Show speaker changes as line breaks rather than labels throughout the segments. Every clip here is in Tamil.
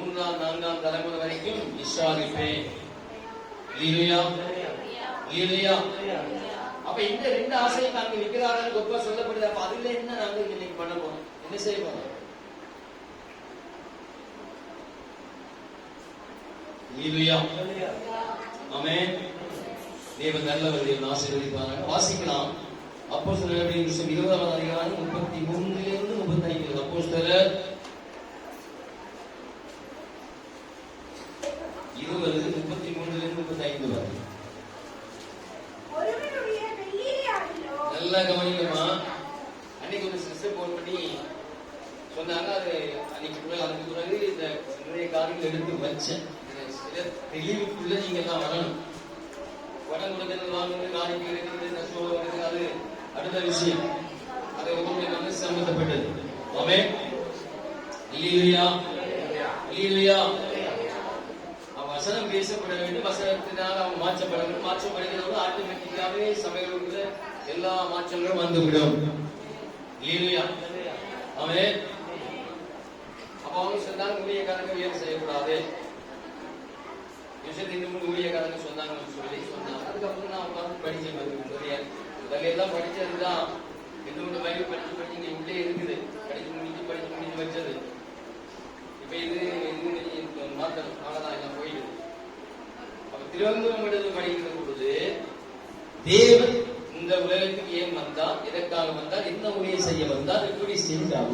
மூன்றாம் நான்காம் தலைமுறை வரைக்கும் விசாரிப்பேன். அப்ப இந்த ரெண்டு ஆசையும் நாங்க விக்கிறார்கள் கொப்பா சொல்லப்படுது. அப்ப அதுல என்ன நாங்க இன்னைக்கு பண்ண போறோம், என்ன செய்ய போறோம்? ஆமென். தேவன் நல்லவர், தேவன் ஆசீர்வதிப்பார்கள். வாசிக்கலாம். அப்போஸ்தலர் 20ஆம் அதிகாரம் 33 35. அப்போஸ்தலர் 20:33-35 வரை. நல்லா கவனிக்கமா. அன்னைக்கு ஒரு சிஸ்டர் போன் பண்ணி சொன்னாங்க. அது அன்னைக்கு அதுக்கு பிறகு இந்த நிறைய காரியங்கள் எடுத்து வச்சேன். சில தெளிவுக்குள்ள நீங்க எல்லாம் வரணும். படம் கொடுக்கிறது, வாங்குறது, காரியம் இருக்கிறது, நஷ்டம் வருது, அது அடுத்த விஷயம். அது உங்களுடைய மனசு சம்பந்தப்பட்டது. ஆமென். அல்லேலூயா, அல்லேலூயா. வசனம் பேசப்பட வேண்டும். வசனத்தினால் அவன் மாற்றப்பட வேண்டும். மாற்றப்படுகிறவங்க ஆட்டோமேட்டிக்காவே சபைகளுக்குள்ள எல்லா மாற்றங்களும் வந்துவிடும். அல்லேலூயா, ஆமென். அப்ப அவங்க சொன்னாங்க ஊழியக்காரங்க வேலை செய்யக்கூடாது. ஊழியக்காரங்க சொன்னாங்கன்னு சொல்லி சொன்னாங்க. அதுக்கப்புறம் நான் உட்காந்து படிச்சேன். எல்லாம் படிச்சதுதான். எந்த பைபிள் படிச்சு இங்க உள்ளே இருக்குது. படிச்சு முடிச்சு வச்சது. இப்ப இது மாத்தணும். அவ்வளவுதான், எல்லாம் போயிடுது. அப்ப திருவங்கூரம் படிக்கிற பொழுது தேவன் இந்த உலகத்துக்கு ஏன் வந்தார், எதற்காக வந்தார், என்ன ஊழியம் செய்ய வந்தார், எப்படி செஞ்சார்,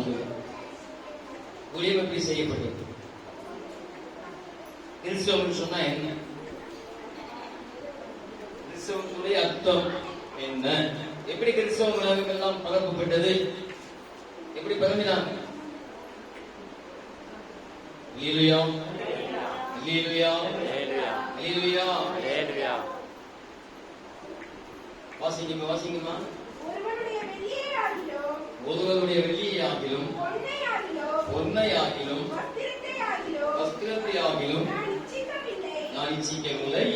ஊழியம் எப்படி செய்யப்பட்டது, கிறிஸ்தவம் சொன்னா என்ன, கிறிஸ்தவத்துடைய அர்த்தம் என்ன, எப்படி கிறிஸ்தவ உலகம் எல்லாம் பரப்பப்பட்டது, எப்படி பரப்பினாங்க. அல்லேலூயா, அல்லேலூயா, அல்லேலூயா, அல்லேலூயா. வாசிங்கம்மா, வாசிங்கம்மா. ஒருவருடைய வெள்ளியாகிலும் பொன்னையாகிலும் வஸ்திரத்தையாகிலும் நான் இச்சிக்கவில்லை.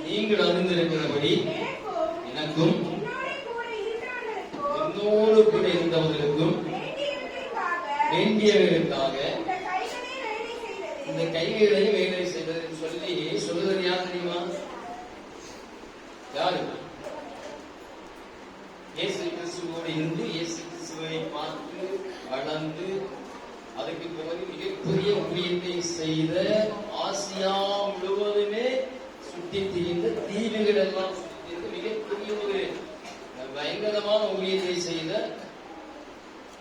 நீங்கள் அறிந்திருக்கிறபடி எனக்கும் என்னோடு கூட இருந்தவர்களுக்கும் வேண்டியவர்களுக்காக இந்த கைகளை வேலை செய்தது சொல்லி சொல்லுவது யார் தெரியுமா? யாரு? இயேசு கிறிஸ்துவோடு இருந்து இயேசு கிறிஸ்துவை பார்த்து வளர்ந்து அதுக்கு பிறகு மிகப்பெரிய ஊழியத்தை செய்த ஆசியா முழுவதுமே சுற்றி திரிந்த தீவுகள் எல்லாம் சுற்றி திரிந்து மிகப்பெரிய ஒரு பயங்கரமான ஊழியத்தை செய்த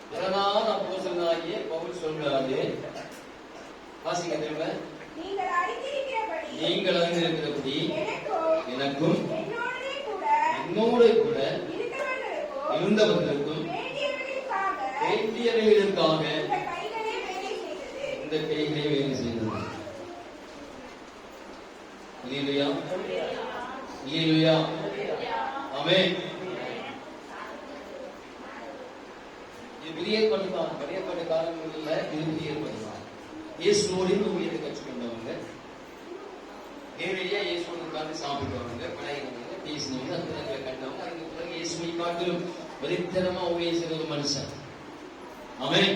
பிறனான அப்போஸ்தலனாகிய பவுல் சொல்றாரு. வாசிங்க திரும்ப. நீங்கள் அறிந்திருக்கிறபடி எனக்கும் என்னோடு கூட இருந்தவர்களுக்கும் வேண்டியவர்களுக்காக இந்த கைகளை வேலை செய்தது. அல்லேலூயா, அல்லேலூயா, ஆமென். இது புதிய ஏற்பாடு, பழைய ஏற்பாடு காலங்களில் இது புதிய ஏற்பாடு. இயேசுவோடு ஊழியத்தை கற்றுக்கொண்டவங்க, நேரடியா இயேசுவோடு உட்கார்ந்து சாப்பிட்டவங்க, பழகினவங்க, பேசினவங்க, அற்புதங்களை கண்டவங்க. அதுக்கு பிறகு இயேசுவை காட்டிலும் வெறித்தனமா ஊழியம் செய்த ஒரு மனுஷன். ஆமென்.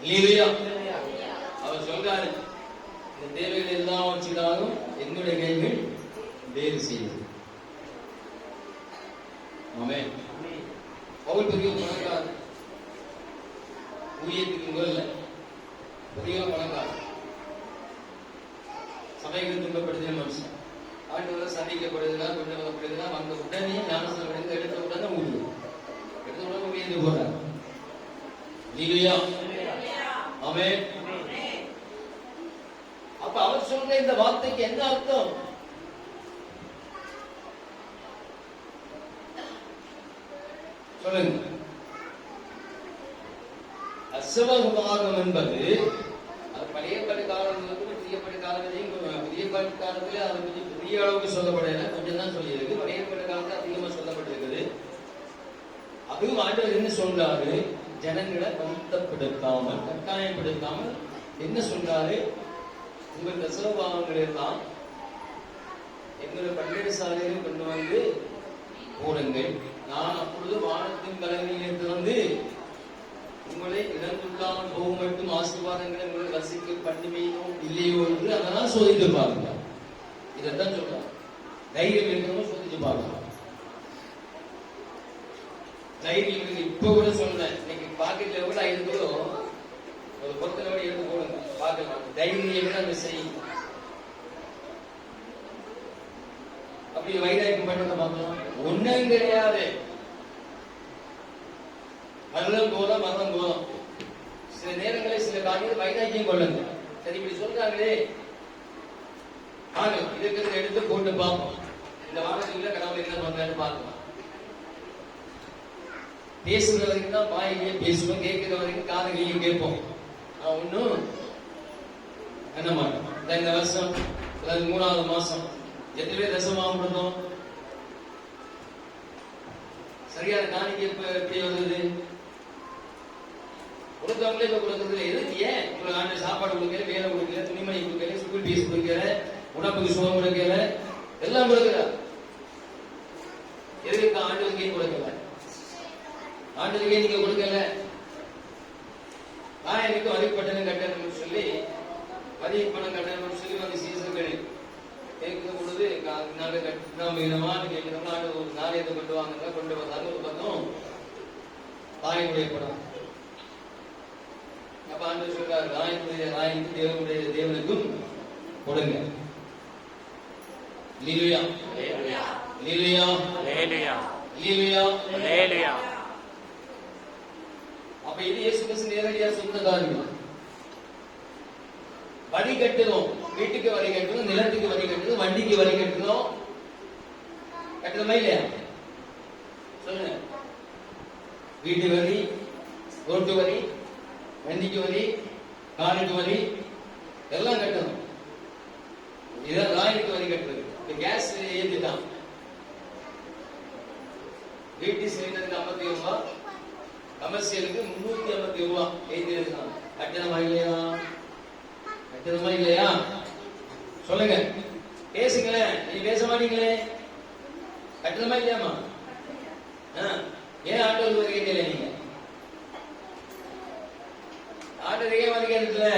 அல்லேலூயா. அவர் சொல்றாரு, இந்த தேவைகள் எல்லாம் வச்சுட்டாலும் என்னுடைய கைகள் வேறு செய்யுது. ஆமென். பவுல் பெரிய பணக்காரர், ஊழியத்துக்கு முதல்ல பெரிய பணக்காரர், சபைகள் துன்பப்படுத்தின மனுஷன். ஆண்டவர் சந்திக்கப்படுதுன்னா கொண்டு வரப்படுதுன்னா வந்த உடனே ஞானஸ்தானம் அடைந்து எடுத்த உடனே ஊழியம், எடுத்த உடனே ஊழியத்து போறார். அல்லேலூயா, ஆமென். அப்ப அவர் சொல்ற இந்த வார்த்தைக்கு என்ன அர்த்தம்? சொல்லுங்க. அசவகுமாரம் என்பது அது பழைய ஏற்பாட்டு காலத்திலிருந்து புதிய ஏற்பாட்டு காலத்திலையும், புதிய ஏற்பாட்டு காலத்திலே அதை பற்றி பெரிய அளவுக்கு சொல்லப்படல, கொஞ்சம் தான் சொல்லியிருக்கு. பழைய ஏற்பாட்டு காலத்தில் அதிகமா சொல்லப்பட்டிருக்குது. அதுவும் ஆண்டவர் என்ன சொல்றாரு, ஜனங்களை பந்தப்படுத்தாமல் கட்டாயப்படுத்தாமல் என்ன சொல்றாரு, உங்கள் தசவபாவங்கள் எல்லாம் எங்களுடைய பண்டிகை சாலையில் கொண்டு வந்து போடுங்கள், நான் அப்பொழுது வானத்தின் கலங்களில் வந்து உங்களை இழந்துள்ளாமல் போகும் மட்டும் ஆசீர்வாதங்களை உங்களை ரசிக்க பண்ணுமையோ இல்லையோ என்று அதெல்லாம் சோதித்து பாருங்க. இதைத்தான் சொல்றாங்க. தைரியம் இருக்கிறவங்க சோதிச்சு பாருங்க. தைரியம் இருக்கு. இப்ப கூட சொன்னேன், இன்னைக்கு பாக்கெட்ல எவ்வளவு இருக்குதோ ஒரு பொருத்தனோட எடுத்து போடுங்க, பார்க்கலாம். தைரியம் அந்த செய்யும். அப்படி வைராக்கியம் பண்ண பார்க்கலாம். ஒன்னும் கிடையாது. மரணம் போதும், மரணம் போதும். சில நேரங்களில் சில காரியங்கள் வைராக்கியம் கொள்ளுங்க. சரி, இப்படி சொல்றாங்களே, ஆக இதுக்கு எடுத்து போட்டு பார்ப்போம். இந்த வாரத்துக்குள்ள கடவுள் என்ன பண்றாரு பார்க்கலாம். பேசுற வரைக்கும் தான் வாயிலேயே பேசுவோம், கேட்கிற வரைக்கும் காதுகளையும் கேட்போம். ஒன்னும் என்ன மாட்டோம். இந்த வருஷம் 3வது மாசம் எத்தனை பேர் தசமாவும் பண்ணோம்? சரியான காணிக்கை எப்படி வருது? கொடுத்தவங்களே இப்ப கொடுக்கறது எதுக்கு? ஏன் உங்களுக்கு ஆண்டு சாப்பாடு கொடுக்கல, வேலை கொடுக்கல, துணிமணி கொடுக்கல, ஸ்கூல் ஃபீஸ் கொடுக்கல, உடம்புக்கு சுகம் கொடுக்கல, எல்லாம் கொடுக்கல. எதுக்கு ஆண்டுக்கே கொடுக்கல? ஆண்டுக்கே நீங்க கொடுக்கல. நான் எனக்கு வரிப்பட்டணம் கட்டணும்னு சொல்லி வரி பணம் கட்டணும்னு சொல்லி வந்து சீசன்கள் கேட்கும் பொழுது நாங்க கட்டினோம் விதமானு கேட்கிறோம். ஆண்டு ஒரு நாணயத்தை கொண்டு வாங்க, கொண்டு வந்தாங்க. ஒரு பக்கம் தாயினுடைய படம். அப்ப ஆண்டு சொல்றாரு, ராயனுக்கு தேவனுடைய தேவனுக்கும் கொடுங்க. லீலுயா லீலுயா லீலுயா லீலுயா. அப்ப இது இயேசு கிறிஸ்து நேரடியா சொன்ன காரியம். வரி கட்டணும், வீட்டுக்கு வரி கட்டணும், நிலத்துக்கு வரி கட்டணும், வண்டிக்கு வரி கட்டணும். கட்டணுமா இல்லையா? சொல்லுங்க. வீட்டு வரி, ரோட்டு வரி, வண்டிக்கு வரி, காருக்கு வரி எல்லாம் கட்டணும். இதான் ராயனுக்கு வரி கட்டுறது. கேஸ் ஏத்திட்டான், வீட்டு சிலிண்டருக்கு 50 ரூபாய், கமர்சியலுக்கு 350 ரூபாய் ஏத்தி இருக்கான். கட்டணமா இல்லையா? கட்டணமா இல்லையா? சொல்லுங்க, பேசுங்களேன். நீங்க பேச மாட்டீங்களே. கட்டணமா இல்லையாமா? ஏன் ஆட்டோக்கு வரி கட்டல? நீங்க ஆட்டோக்கே வரி கட்டல.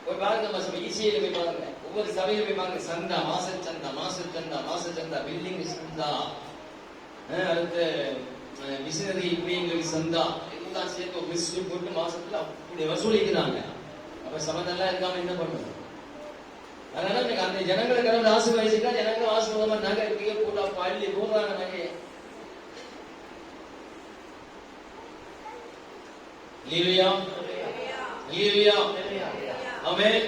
ஒரு பாருங்க, நம்ம ஈஸியில போய் பாருங்க, ஒவ்வொரு சபையில போய் பாருங்க. சந்தா, மாச சந்தா, மாச சந்தா, மாச சந்தா, பில்டிங் சந்தா, அடுத்த மிஷினரி இப்படிங்களுக்கு சந்தா எல்லாம் சேர்த்து ஒரு லிஸ்ட் போட்டு மாசத்துல அப்படி வசூலிக்கிறாங்க. அப்ப சமதெல்லாம் இருக்காம என்ன பண்ணுவோம்? அதனால அந்த ஜனங்களை கடவுள் ஆசீர்வதிச்சுட்டா ஜனங்களும் ஆசீர்வாதமா நகை இருக்கையே போட்டா பள்ளி போடுறாங்க. நகையை லீலுயா லீலுயா. ஆமென்.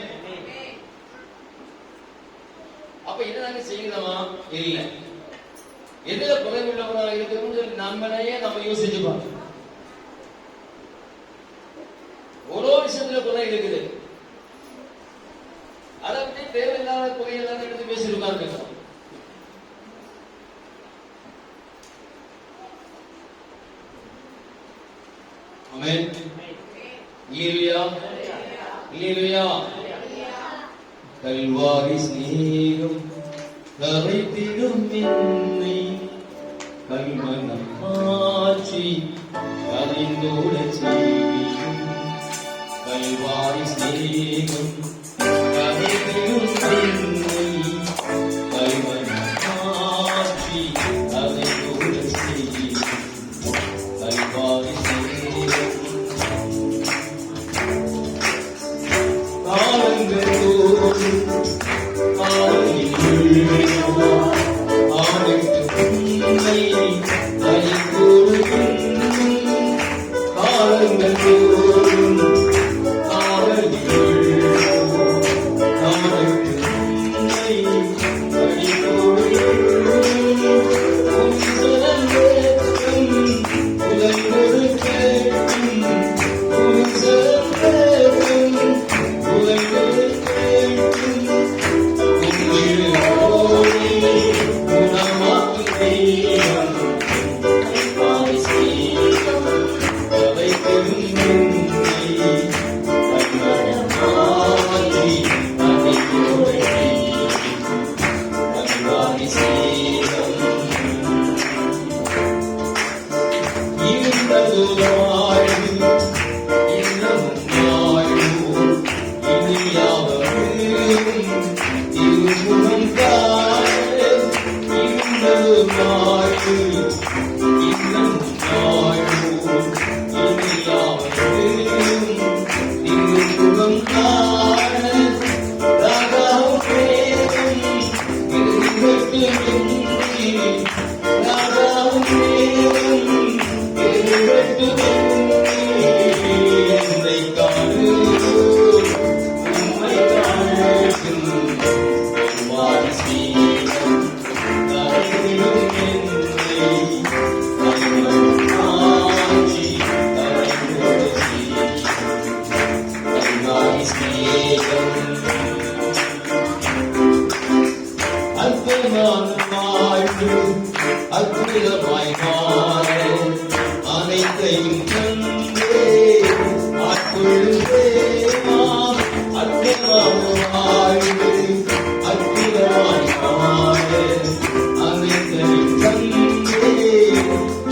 அப்ப என்னதாங்க செய்யணுமா? இல்ல, எதுல குறைவுள்ளவராக இருக்கிறோம் நம்மளையே நம்ம யோசிச்சு பார்க்கணும். ஒரு விஷயத்துல குறை இருக்குது, அதை பற்றி தேவையில்லாத குறையெல்லாம் எடுத்து பேசியிருக்காங்க. ஆமென். லீலுயா லீலுயா. கல்வாரி ஸ்நேகம் கரைத்திடும் என்னை கல்மனம் மாற்றி கரைந்தோட செய்யும். கல்வாரி ஸ்நேகம் கரைத்திடும் என்னை கல்மனம் மாற்றி கரைந்தோட செய்யும். கல்வாரி ஸ்நேகம் காலங்கள் தோறும் காலங்கள் தோறும்
அற்புதமாய் மாற அனைத்தையும் கண்டே ஆட்கொள்ளுவேமா. அற்புதமாக வாழ்வு அற்புதமாய் மாற அனைத்தையும் கண்டே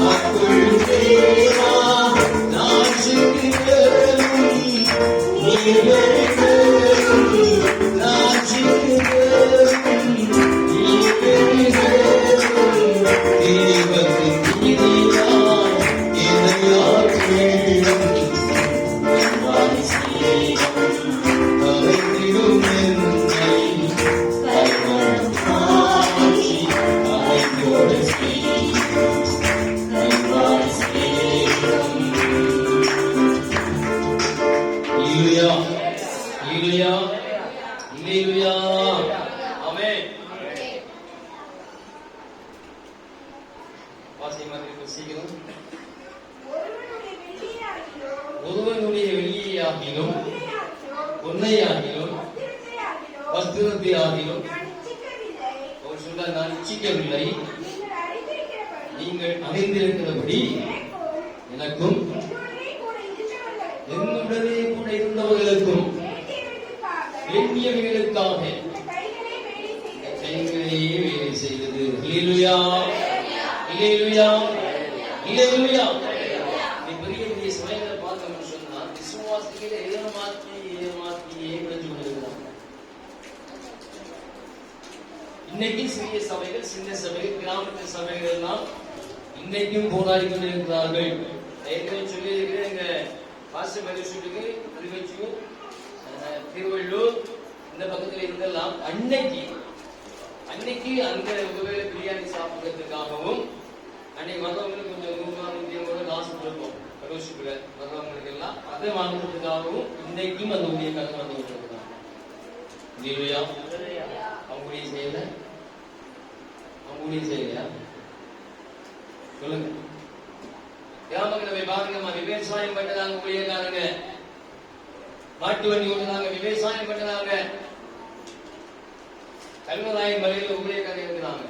ஆட்கொள்ளுவேமா. நான் சிறுவரும் நீவரும் நான் சிறுவரும் நீவரும் ஒருவனுடைய வெள்ளியாகிலும் பொன்னையாகிலும் வஸ்திரத்தையாகிலும் அவர் சொல்ல நான் இச்சிக்கவில்லை. நீங்கள் அறிந்திருக்கிறபடி எனக்கும் என்னுடனே கூட இருந்தவர்களுக்கும் வேண்டியவர்களுக்காக கைகளையே வேலை செய்தது. ஹல்லேலூயா, ஹல்லேலூயா, ஹல்லேலூயா. பெரிய பெரிய சபைகளை பார்த்தோம்னு சொன்னா விசுவாசிகளை ஏமாற்றியே விளைஞ்சு கொண்டிருக்கிறாங்க. இன்னைக்கு சிறிய சபைகள், சின்ன சபைகள், கிராமத்து சபைகள் எல்லாம் இன்னைக்கும் போராடி கொண்டிருக்கிறார்கள். ஏற்கனவே சொல்லி இருக்கிற எங்க பாஸ்டர் மரிசுக்கு திருவெச்சியூர், திருவள்ளூர் இந்த பக்கத்தில் இருந்தெல்லாம் அன்னைக்கு அந்த ஒருவேளை பிரியாணி சாப்பிடுறதுக்காகவும் அன்னைக்கு மற்றவங்களுக்கு கொஞ்சம் 100-150 காசு கொடுப்போம் பரோஷிப்புல மற்றவங்களுக்கு எல்லாம் அதை வாங்குறதுக்காகவும் இன்னைக்கும் அந்த ஊழியக்காரங்க வந்து விட்டுருக்காங்க. இல்லையா? அவங்க ஊழியம் செய்யல, அவங்க ஊழியம் செய்யலையா? சொல்லுங்க. கிராமங்களை போய் பாருங்கம்மா, விவசாயம் பண்ணதாங்க ஊழியக்காரங்க, மாட்டு வண்டி ஓட்டுறாங்க, விவசாயம் பண்ணதாங்க, கல்வராயன் மலையில ஊழியக்காரங்க இருக்கிறாங்க.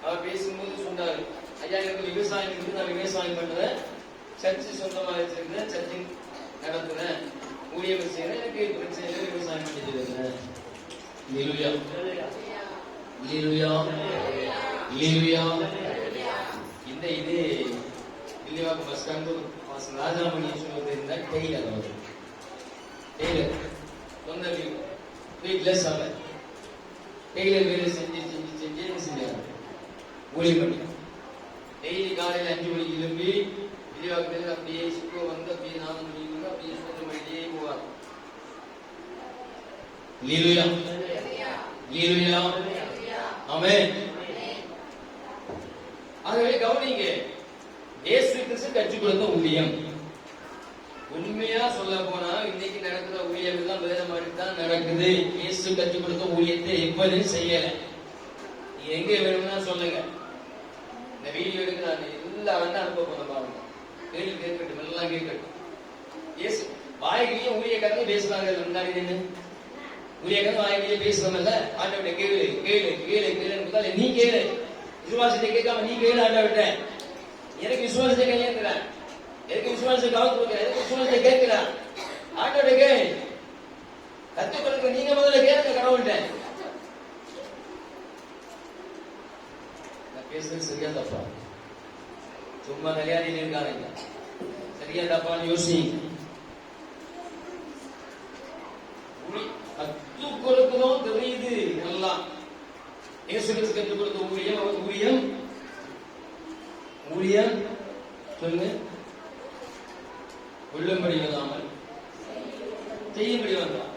அவர் பேசும்போது சொன்னாரு, ஐயா எனக்கு விவசாயம் இருக்கு, நான் விவசாயம் பண்றேன், சர்ச்சு சொந்தமா வச்சிருக்கிறேன், சர்ச்சை நடத்துறேன், ஊழியம் செய்யறேன், எனக்கு பிரச்சனை விவசாயம் பண்ணிட்டு இருக்கிறேன். இல்லையா? இல்லையா? இல்லையா? இந்த இது இல்லையாக்கு பஸ் ஸ்டாண்டு ராஜாமணி சொல்வது இருந்தா டெய்லர், அவர் டெய்லர் சொந்த வீட்டுல சபை டெய்லர் வேலை செஞ்சு செஞ்சாரு. ஊழியம் பண்ணி டெய்லி காலையில் 5 மணிக்கு எழும்பி விஜயவாக்கத்தில் அப்படியே சுற்று வந்து அப்படியே 4 மணிக்கு அப்படியே 10 மணிக்கே போவார். லீலுயா, லீலுயா, ஆமென். ஆகவே கவனிங்க, இயேசு கிறிஸ்து கற்றுக் கொடுத்த ஊழியம். உண்மையா சொல்ல போனா இன்னைக்கு நடக்கிற ஊழியம் எல்லாம் வேற மாதிரி தான் நடக்குது. இயேசு கற்றுக் கொடுத்த ஊழியத்தை எப்போதும் செய்யல. எங்க வேணும்னா சொல்லுங்க, இந்த வீடியோ எடுக்கிறாங்க எல்லாரும் அனுப்ப போன பாருங்க, கேள்வி கேட்கட்டும், எல்லாம் கேட்கட்டும். இயேசு வாய்கிலேயே ஊழியக்காரங்க பேசுறாங்க. முன்னாடி நின்று ஊழியக்காரங்க வாய்கிலேயே பேசுறோம்ல, ஆண்டவர்கிட்ட கேளு கேளு கேளு கேளு, நீ கேளு, விசுவாசத்தை கேட்காம நீ கேளு ஆண்டவர்கிட்ட. எனக்கு விசுவாசத்தை கையேற்கிறேன், எனக்கு விசுவாசத்தை காவல் கொடுக்கிறேன், எனக்கு விசுவாசத்தை கேட்கிறேன், ஆண்டவர்கிட்ட கேளு. கத்துக்கொடுக்க நீங்க முதல்ல கேளுங்க கடவுள்கிட்ட. பேசுறது சரியா தப்பா? சும்மா நிலையாடிட்டு இருக்காங்க, சரியா தப்பான்னு யோசி. கற்றுக் கொடுக்கணும் தெரியுது எல்லாம். இயேசு கிறிஸ்து கற்றுக் கொடுத்த ஊழியம், அவர் ஊழியம் ஊழியம் சொல்லுங்க, உள்ளபடி இல்லாமல் செய்யும்படி வந்தான்.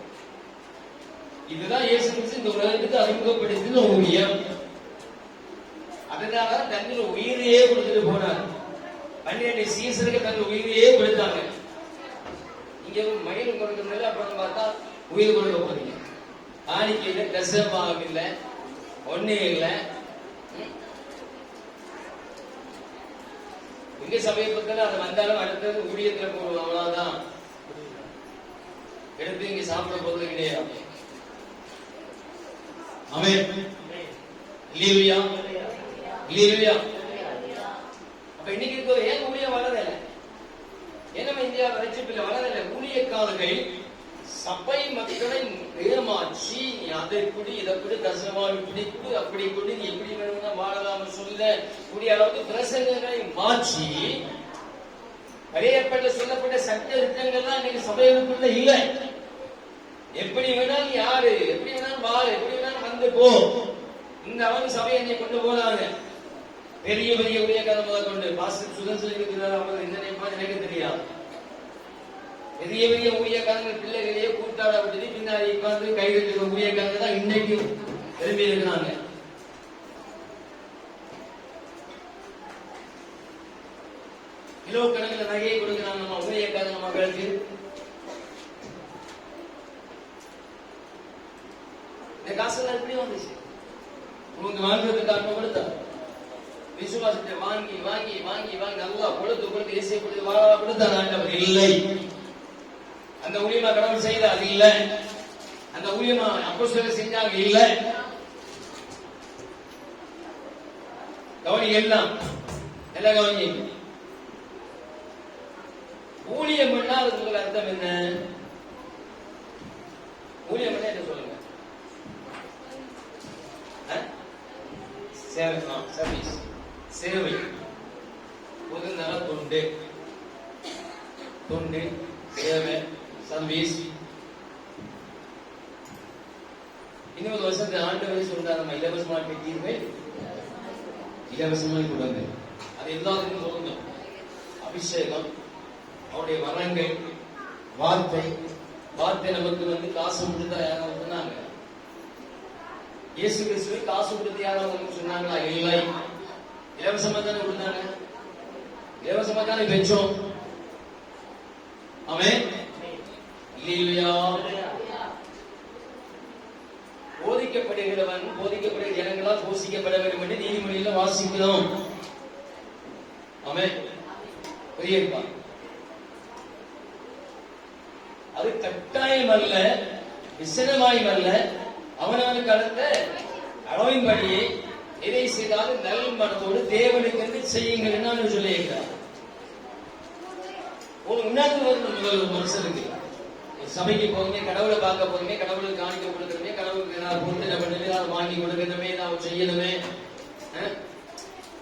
இதுதான் இயேசு கிறிஸ்து இந்த உலகத்துக்கு அறிமுகப்படுத்தின ஊழியம். அதனால தன்னில் உயிரையே கொடுத்துட்டு போனார். 12 சீசருக்கு தன் உயிரையே கொடுத்தாங்க. இங்க மயில் கொடுக்கறதுல அப்புறம் பார்த்தா உயிர் கொடுக்க போறீங்க. ஆணிக்கையில தசமாக இல்ல, ஒண்ணே இல்ல. இங்க சமீபத்தில் அது வந்தாலும் அடுத்தது ஊழியத்துல போடுவோம். அவ்வளவுதான், எடுத்து இங்க சாப்பிட போறது கிடையாது. ஆமென். அல்லேலூயா, அல்லேலூயா. அப்ப இன்னைக்கு இருக்க ஏன் ஊழியம் வளரல? ஏன்னா இந்தியா ரட்சிப்பில் வளரல. ஊழியக்காரர்கள் சபை மக்களை ஏமாற்றி அதை குடி இதை குடி தசமாவி பிடிப்பு அப்படி குடி எப்படி வேணும்னா வாழலாம் சொல்ல கூடிய அளவுக்கு பிரசங்கங்களை மாற்றி பழையப்பட்ட சொல்லப்பட்ட சட்ட திட்டங்கள்லாம் இன்னைக்கு சபைகளுக்குள்ள இல்ல. எப்படி வேணாலும் யாரு எப்படி வேணாலும் வாழ எப்படி வேணாலும் வந்து போ. இந்த அவன் சபையை என்னை கொண்டு போனாங்க. பெரிய பெரிய ஊழியக்காரர் முதல் கொண்டு பாஸ்டர் சுதந்திரம் அவர் என்ன நினைப்பான்னு எனக்கு தெரியாது. பெரிய பெரிய ஊழியக்காரங்க பிள்ளைகளையே கூட்டாட விட்டு பின்னாடி உட்கார்ந்து கைது ஊழியக்காரங்க தான் இன்னைக்கும் திரும்பி இருக்கிறாங்க. கிலோ கணக்கில் நகையை கொடுக்கிறாங்க நம்ம ஊழியக்காரங்க மக்களுக்கு. இந்த காசெல்லாம் எப்படி வந்துச்சு? உங்களுக்கு வாழ்றதுக்காக கொடுத்தா விசுவாசத்தை வாங்கி வாங்கி வாங்கி வாங்கி நல்லா கொடுத்து கொடுத்து இசை கொடுத்து வாழ கொடுத்தா ஆண்டவர் இல்லை. அந்த ஊழியமா கடவுள் செய்த அது இல்ல. அந்த ஊழியமா அப்போஸ்தலர் செஞ்சாங்க இல்ல. கவனி எல்லாம் கவனி. ஊழியம் பண்ணா அதுக்கு அர்த்தம் என்ன? ஊழியம் பண்ண என்ன சொல்லுங்க? சர்வீஸ், சேவை, பொது நல தொண்டு, தொண்டு சேவை சர்வீஸ். இன்னொரு வருஷத்து ஆண்டவரே சொல்றாரு, நம்ம இலவசமாக பெற்றீர்கள் இலவசமாக கொடுங்க. அது எல்லாத்துக்கும் சொல்லுங்க. அபிஷேகம், அவருடைய வரங்கள், வார்த்தை. வார்த்தை நமக்கு காசு கொடுத்தா யாரும் சொன்னாங்க? இயேசு கிறிஸ்துவை காசு கொடுத்து யாரும் சொன்னாங்களா? இல்லை. இலவசமா தானே கொடுத்தாங்க, இலவசமா தானே பெற்றோம். ஆமென். அல்லேலூயா. போதிக்கப்படுகிறவன் போதிக்கப்படுகிற ஜனங்களால் போஷிக்கப்பட வேண்டும் என்று நீதிமொழியில வாசிக்கிறோம். ஆமென். புரியுதா? அது கட்டாயம் அல்ல, விசனமாயும் அல்ல. அவனவனுக்கு அடுத்த அளவின்படியே எதை செய்தாலும் நல் மனதோடு தேவனுக்கு செய்யுங்கள் என்று சொல்லியிருக்கிறார். முதல் மனுஷனுக்கு சபைக்கு போங்க, கடவுளை பார்க்க போறீங்க, கடவுளுக்கு காணிக்க கொடுக்கணுமே, கடவுளுக்கு ஏதாவது பொருத்தனை பண்ணணுமே, அதை வாங்கி கொடுக்கணுமே, நான் செய்யணுமே.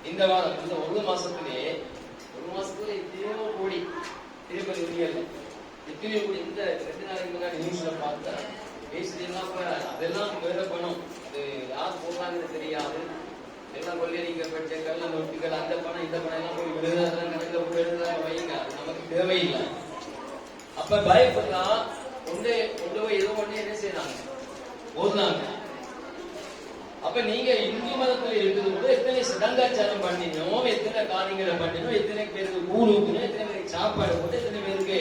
இந்த வாரம் இந்த ஒரு மாசத்துல எத்தனையோ கோடி திருப்பதி உரியல எத்தனையோ கோடி. இந்த 2 நாளைக்கு முன்னாடி நியூஸ்ல பார்த்தா பேசுறீங்கன்னா அதெல்லாம் வேற பணம். அது யார் போடுறாங்கன்னு தெரியாது. எல்லாம் கொள்ளையடிக்கப்பட்ட கள்ள நோட்டுகள், அந்த பணம் இந்த பணம் எல்லாம் போய் விழுதாதான் கணக்குல விழுதாங்க வைங்க. அது நமக்கு தேவையில்லை. அப்ப பயப்படுறா கொண்டு போய் ஏதோ ஒண்ணு என்ன செய்யறாங்க போதுனாங்க. அப்ப நீங்க இந்து மதத்துல இருக்கிறது கூட எத்தனை சடங்காச்சாரம் பண்ணினோம், எத்தனை காரியங்களை பண்ணினோம், எத்தனை பேருக்கு கூழ் ஊக்கணும், எத்தனை பேருக்கு சாப்பாடு போட்டு, எத்தனை பேருக்கு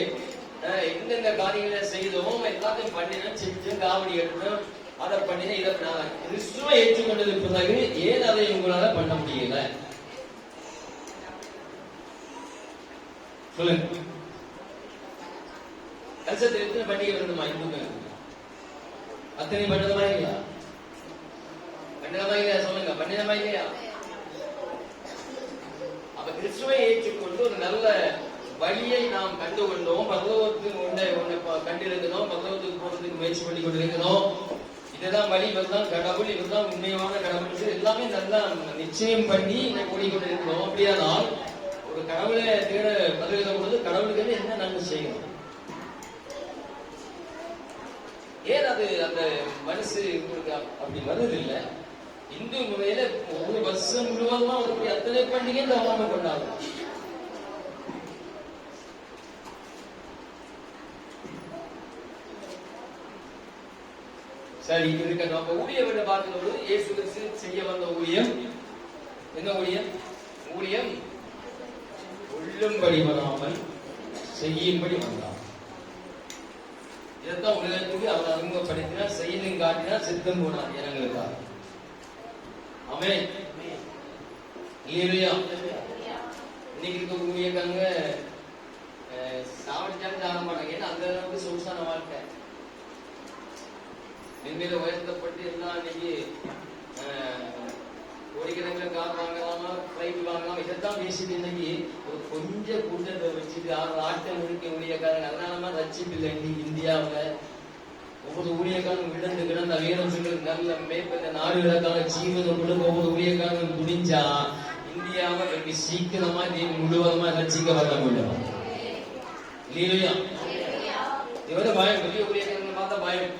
எந்தெந்த காரியங்களை செய்தோம், எல்லாத்தையும் பண்ணினோம், செஞ்சோம், காவடி கட்டணும், அதை பண்ணின இதை கிறிஸ்துவை ஏற்றுக்கொண்டது பிறகு ஏன் அதை உங்களால பண்ண முடியல சொல்லுங்க. கல்சத்தில் எத்தனை பண்டிகை வருதுமா இந்துக்கள்? அத்தனை பண்ணதுமா இல்லையா? பண்ணினமா இல்லையா? சொல்லுங்க, பண்ணினமா இல்லையா? அப்ப கிறிஸ்துவை ஏற்றுக்கொண்டு ஒரு நல்ல வழியை நாம் கண்டுகொண்டோம், பரலோகத்துக்கு ஒன்றை கண்டிருக்கிறோம், பரலோகத்துக்கு போறதுக்கு முயற்சி பண்ணி கொண்டிருக்கிறோம். இதுதான் வழி, இவர்தான் கடவுள், இவர்தான் உண்மையான கடவுள், எல்லாமே நல்லா நிச்சயம் பண்ணி ஓடிக்கொண்டிருக்கிறோம். அப்படியானால் ஒரு கடவுளை தேட பதில் பொழுது கடவுளுக்கு என்ன நன்மை செய்யணும்? ஏன் அது அந்த மனசு உங்களுக்கு அப்படி வருது இல்லை? இந்து முறையில ஒரு வருஷம் முழுவதுமா அவருடைய அத்தனை பண்டிகை இந்த அவங்க கொண்டாடும். சரி, இதுக்கு நம்ம ஊழியம் பார்க்கும்போது இயேசு கிறிஸ்து செய்ய வந்த ஊழியம் என்ன ஊழியம்? ஊழியம் கொள்ளும்படி வராமல் செய்யும்படி வந்தார். இதைத்தான் உலகத்துக்கு அவர் அறிமுகப்படுத்தினார். செய்யணும் காட்டினார், சித்தம் போனார் ஜனங்களுக்காக. ஆமென். இல்லையா? இன்னைக்கு இருக்க ஊழியக்காரங்க சாவடிச்சாலும் ஆக மாட்டாங்க. ஏன்னா அந்த அளவுக்கு சொகுசான வாழ்க்கை மென்மேல உயர்த்தப்பட்டு எல்லாம் இன்னைக்கு கோடிக்கணக்கில் கார் வாங்கலாமா, ஃபிளைட் வாங்கலாம், இதைத்தான் பேசிட்டு இன்னைக்கு ஒரு கொஞ்சம் கூட்டத்தை வச்சுட்டு ஆட்டம் முடிக்க ஊழியக்காரங்க அதனாலமா ரட்சிப்பு இல்லை. இன்னைக்கு இந்தியாவில் ஒவ்வொரு ஊழியக்காரனும் விழுந்து கிடந்த வீரம் சொல்லி நல்ல மேற்பட்ட நாடுகளுக்கான ஜீவனம் கொடுக்க ஒவ்வொரு ஊழியக்காரனும் துணிஞ்சா இந்தியாவை வெகு சீக்கிரமா நீ முழுவதுமா ரட்சிக்க வர முடியும். இல்லையா? இவர பயம், பெரிய ஊழியக்காரங்க பார்த்தா பயம்.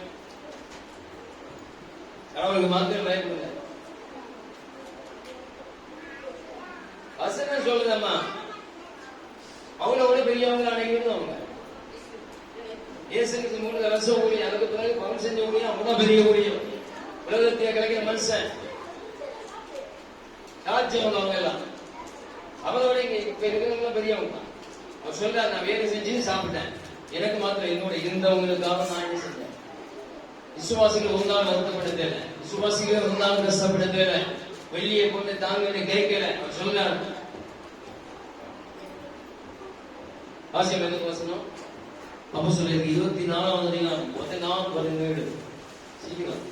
அவர்களுக்கு மாத்திரம் பயப்படுங்க. வசனம் சொல்லுதம்மா, அவங்களோட பெரியவங்க அன்னைக்கு அவங்க இயேசுக்கு 3 வருஷம் ஊழியம், அதுக்கு பிறகு பவுன் செஞ்ச ஊழியம், அவங்க பெரிய ஊழியம், உலகத்தையே கிடைக்கிற மனுஷன் ராஜ்யம் அவங்க எல்லாம். அவரோட இங்க இப்ப இருக்கிறவங்க பெரியவங்க. அவர் சொல்றாரு, நான் வேலை செஞ்சு சாப்பிட்டேன், எனக்கு மாத்திரம் என்னோட இருந்தவங்களுக்காக நான் என்ன செஞ்சேன். விசுவாசிகள் ஒரு நாள் வருத்தப்பட தேவை, விசுவாசிகள் ஒரு நாள் கஷ்டப்பட தேவை, வெள்ளியை போட்டு தாங்க கேட்கல. அவர் சொல்றாரு, ஆசியம் எதுக்கு வசனம் அப்ப சொல்லிருக்கு 24வது அதிகாரம் 14-17. சீக்கிரம்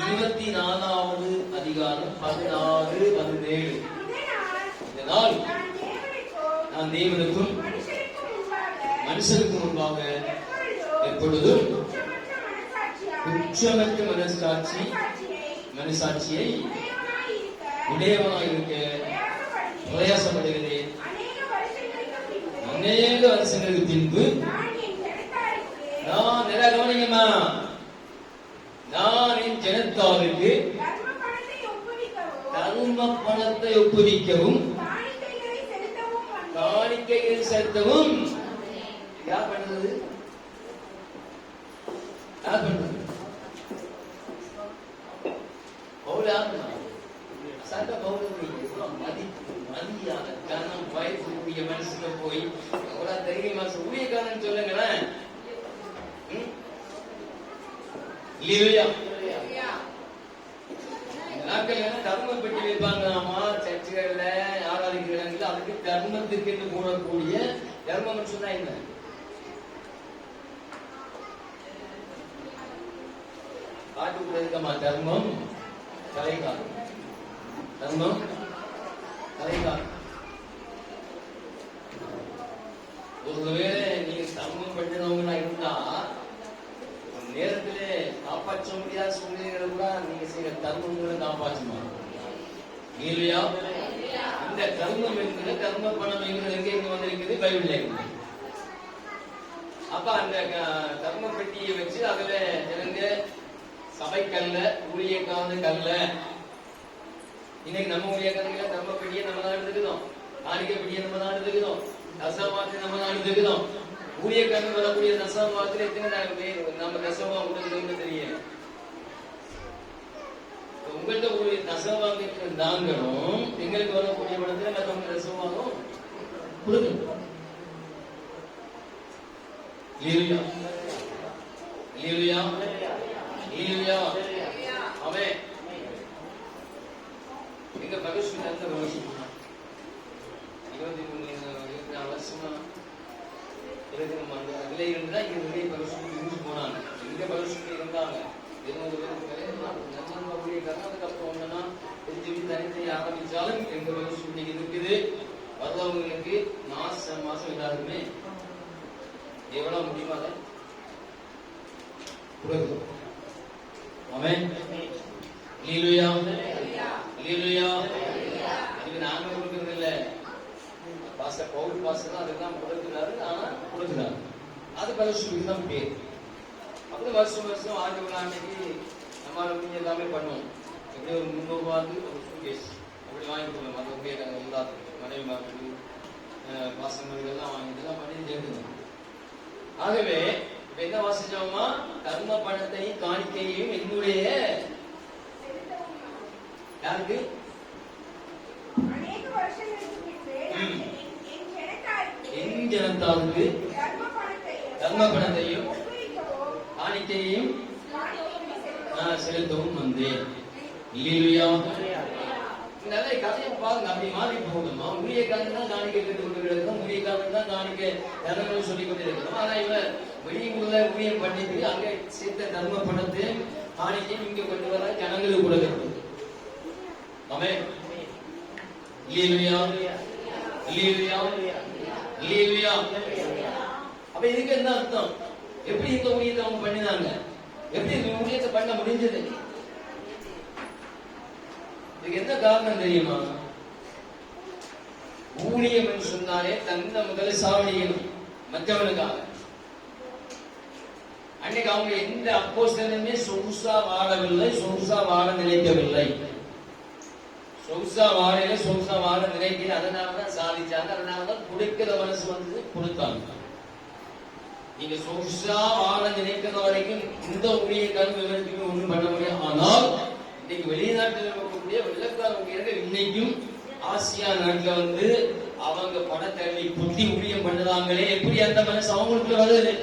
24வது அதிகாரம் 16-17. இதனால் நான் தேவனுக்கும் மனுஷனுக்கு முன்பாக எப்பொழுதும் குற்றமற்ற மனசாட்சியை உடையவனாய் இருக்க பிரயாசப்படுகிறேன். அநேக வருஷங்களுக்கு பின்பு நான் கவனிங்கம்மா, நான் என் ஜனத்தாருக்கு தர்ம பணத்தை ஒப்புவிக்கவும் காணிக்கைகள் செலுத்தவும். யார் பண்றது? யார் பண்றது? சட்ட மதியான கனம் வயசுக்குரிய மனுஷங்க போய் தைரியமா ஊழியக்காரன் சொல்லுங்களேன். நாட்கள் தர்மம் பெட்டி வைப்பாங்களாமா சர்ச்சுகள்ல, ஆராதிக்கிற இடங்கள்ல. அதுக்கு தர்மத்துக்கு என்று கூடக்கூடிய தர்மம் சொன்னா என்ன? காட்டுக்குள்ள இருக்கமா தர்மம் தலைகாலம், தர்மம் தலைகாலம். ஒருவேளை நீங்க தர்மம் பண்ணினவங்களா இருந்தா நேரத்திலே காப்பாற்ற முடியாத சூழ்நிலைகளை கூட நீங்க செய்யற தர்மங்களை காப்பாற்றுமா இல்லையா? இந்த கர்மம் என்கிற கர்ம பணம் என்கிறது எங்க இருந்து வந்திருக்குது? பைபிள்ல இருக்குது. அப்ப அந்த கர்ம பெட்டியை வச்சு அதுல ஜனங்க சபைக்கல்ல, ஊழியக்கான கல்ல. இன்னைக்கு நம்ம ஊழியக்காரங்கள கர்ம பெட்டியை நம்ம தான் எடுத்துக்கிறோம், காணிக்கை பெட்டியை நம்ம தான் எடுத்துக்கிறோம், தசமாத்திரை நம்ம தான் எடுத்துக்கிறோம். ஊழியக்காரன் வரக்கூடிய தசமாத்திரை எத்தனை நம்ம தசமா உங்களுக்கு தெரியும். உங்கள்கிட்ட ஒரு தசவாங்க நாங்களும் எங்களுக்கு வரக்கூடிய படத்துல மற்றவங்க தசவாகும் கொடுக்கணும். அவன் எங்க பகவத் அந்த 23 வருஷமா அதுல இருந்தா இங்க நிறைய பகவத் இருந்து போனாங்க. எங்க பகவத் இருந்தாங்க 20 பேருக்கு அதுக்கப்புறம் ஒண்ணுன்னா தனித்தனி ஆரம்பிச்சாலும் எங்க பகவத் இருக்குது. வர்றவங்களுக்கு மாசம் எல்லாருக்குமே எவ்வளவு முடியுமா அதை கொடுக்கும். அதுக்கு நாங்க கொடுக்கறது இல்ல, பாஸ்டர் பவுல் பாஸ்டர் தான் அதுதான் கொடுக்கிறாரு. ஆனா கொடுக்கிறாரு அது ஃபெலோஷிப்புக்கு தான் பேர். அப்படி வருஷம் வருஷம் ஆண்டு விழா அன்னைக்கு நம்மளால முடிஞ்ச எல்லாமே பண்ணுவோம். எப்படி ஒரு 300 ரூபாய்க்கு ஒரு சூட்கேஸ் அப்படி வாங்கி கொடுக்கணும். அது உபயோகம் எல்லாத்துக்கும் மனைவி மக்களுக்கு பசங்களுக்கு எல்லாம் வாங்கிட்டு பண்ணி சேர்க்கணும். ஆகவே இப்ப என்ன வாசிச்சோமா, கர்ம பணத்தையும் காணிக்கையையும் என்னுடைய யாருக்கு என் ஜனத்தாவுக்கு கர்ம பணத்தையும் காணிக்கையையும் செலுத்தவும் வந்தேன். இல்லையா? நல்ல கதையை பாருங்க, அப்படி மாறி போகணுமா? ஊழியக்காரன் தான் காணிக்கை கேட்டு கொண்டு இருக்கிறோம், ஊழியக்காரன் தான் காணிக்கை தர்மங்கள் சொல்லிக் கொண்டு இருக்கிறோம். ஆனா இவன் வெளியுள்ள ஊழியம் பண்ணிட்டு அங்க சேர்த்த தர்ம பணத்தை காணிக்கை இங்க கொண்டு வர ஜனங்களுக்கு கொடுக்கிறது. ஆமென். இல்லையா? இல்லையா? இல்லையா? அப்ப இதுக்கு என்ன அர்த்தம்? எப்படி இந்த ஊழியத்தை அவங்க பண்ணினாங்க? எப்படி இந்த ஊழியத்தை பண்ண முடிஞ்சது? இதுக்கு என்ன காரணம் தெரியுமா? ஊழியம் என்று சொன்னாலே தன்னை முதல்ல சாவடிக்கணும் மற்றவனுக்காக. அன்னைக்கு அவங்க எந்த அப்போஸ்தலனுமே சொகுசா வாழவில்லை, சொகுசா வாழ நினைக்கவில்லை. சொகுசா வாழையில சொகுசா வாழ நினைக்கிற, அதனாலதான் சாதிச்சாங்க. அதனாலதான் கொடுக்கிற மனசு வந்து கொடுத்தாங்க. நீங்க சொகுசா வாழ நினைக்கிற வரைக்கும் இந்த ஊழியக்காரன் விவரத்துக்கு ஒன்றும் பண்ண முடியாது. ஆனால் இன்னைக்கு வெளிநாட்டில் இருக்கக்கூடிய வெள்ளக்கார ஊழியர்கள் இன்னைக்கும் ஆசியா நாட்டுல வந்து அவங்க பணத்தள்ளி புத்தி ஊழியம் பண்ணுறாங்களே, எப்படி அந்த மனசு அவங்களுக்கு வருது?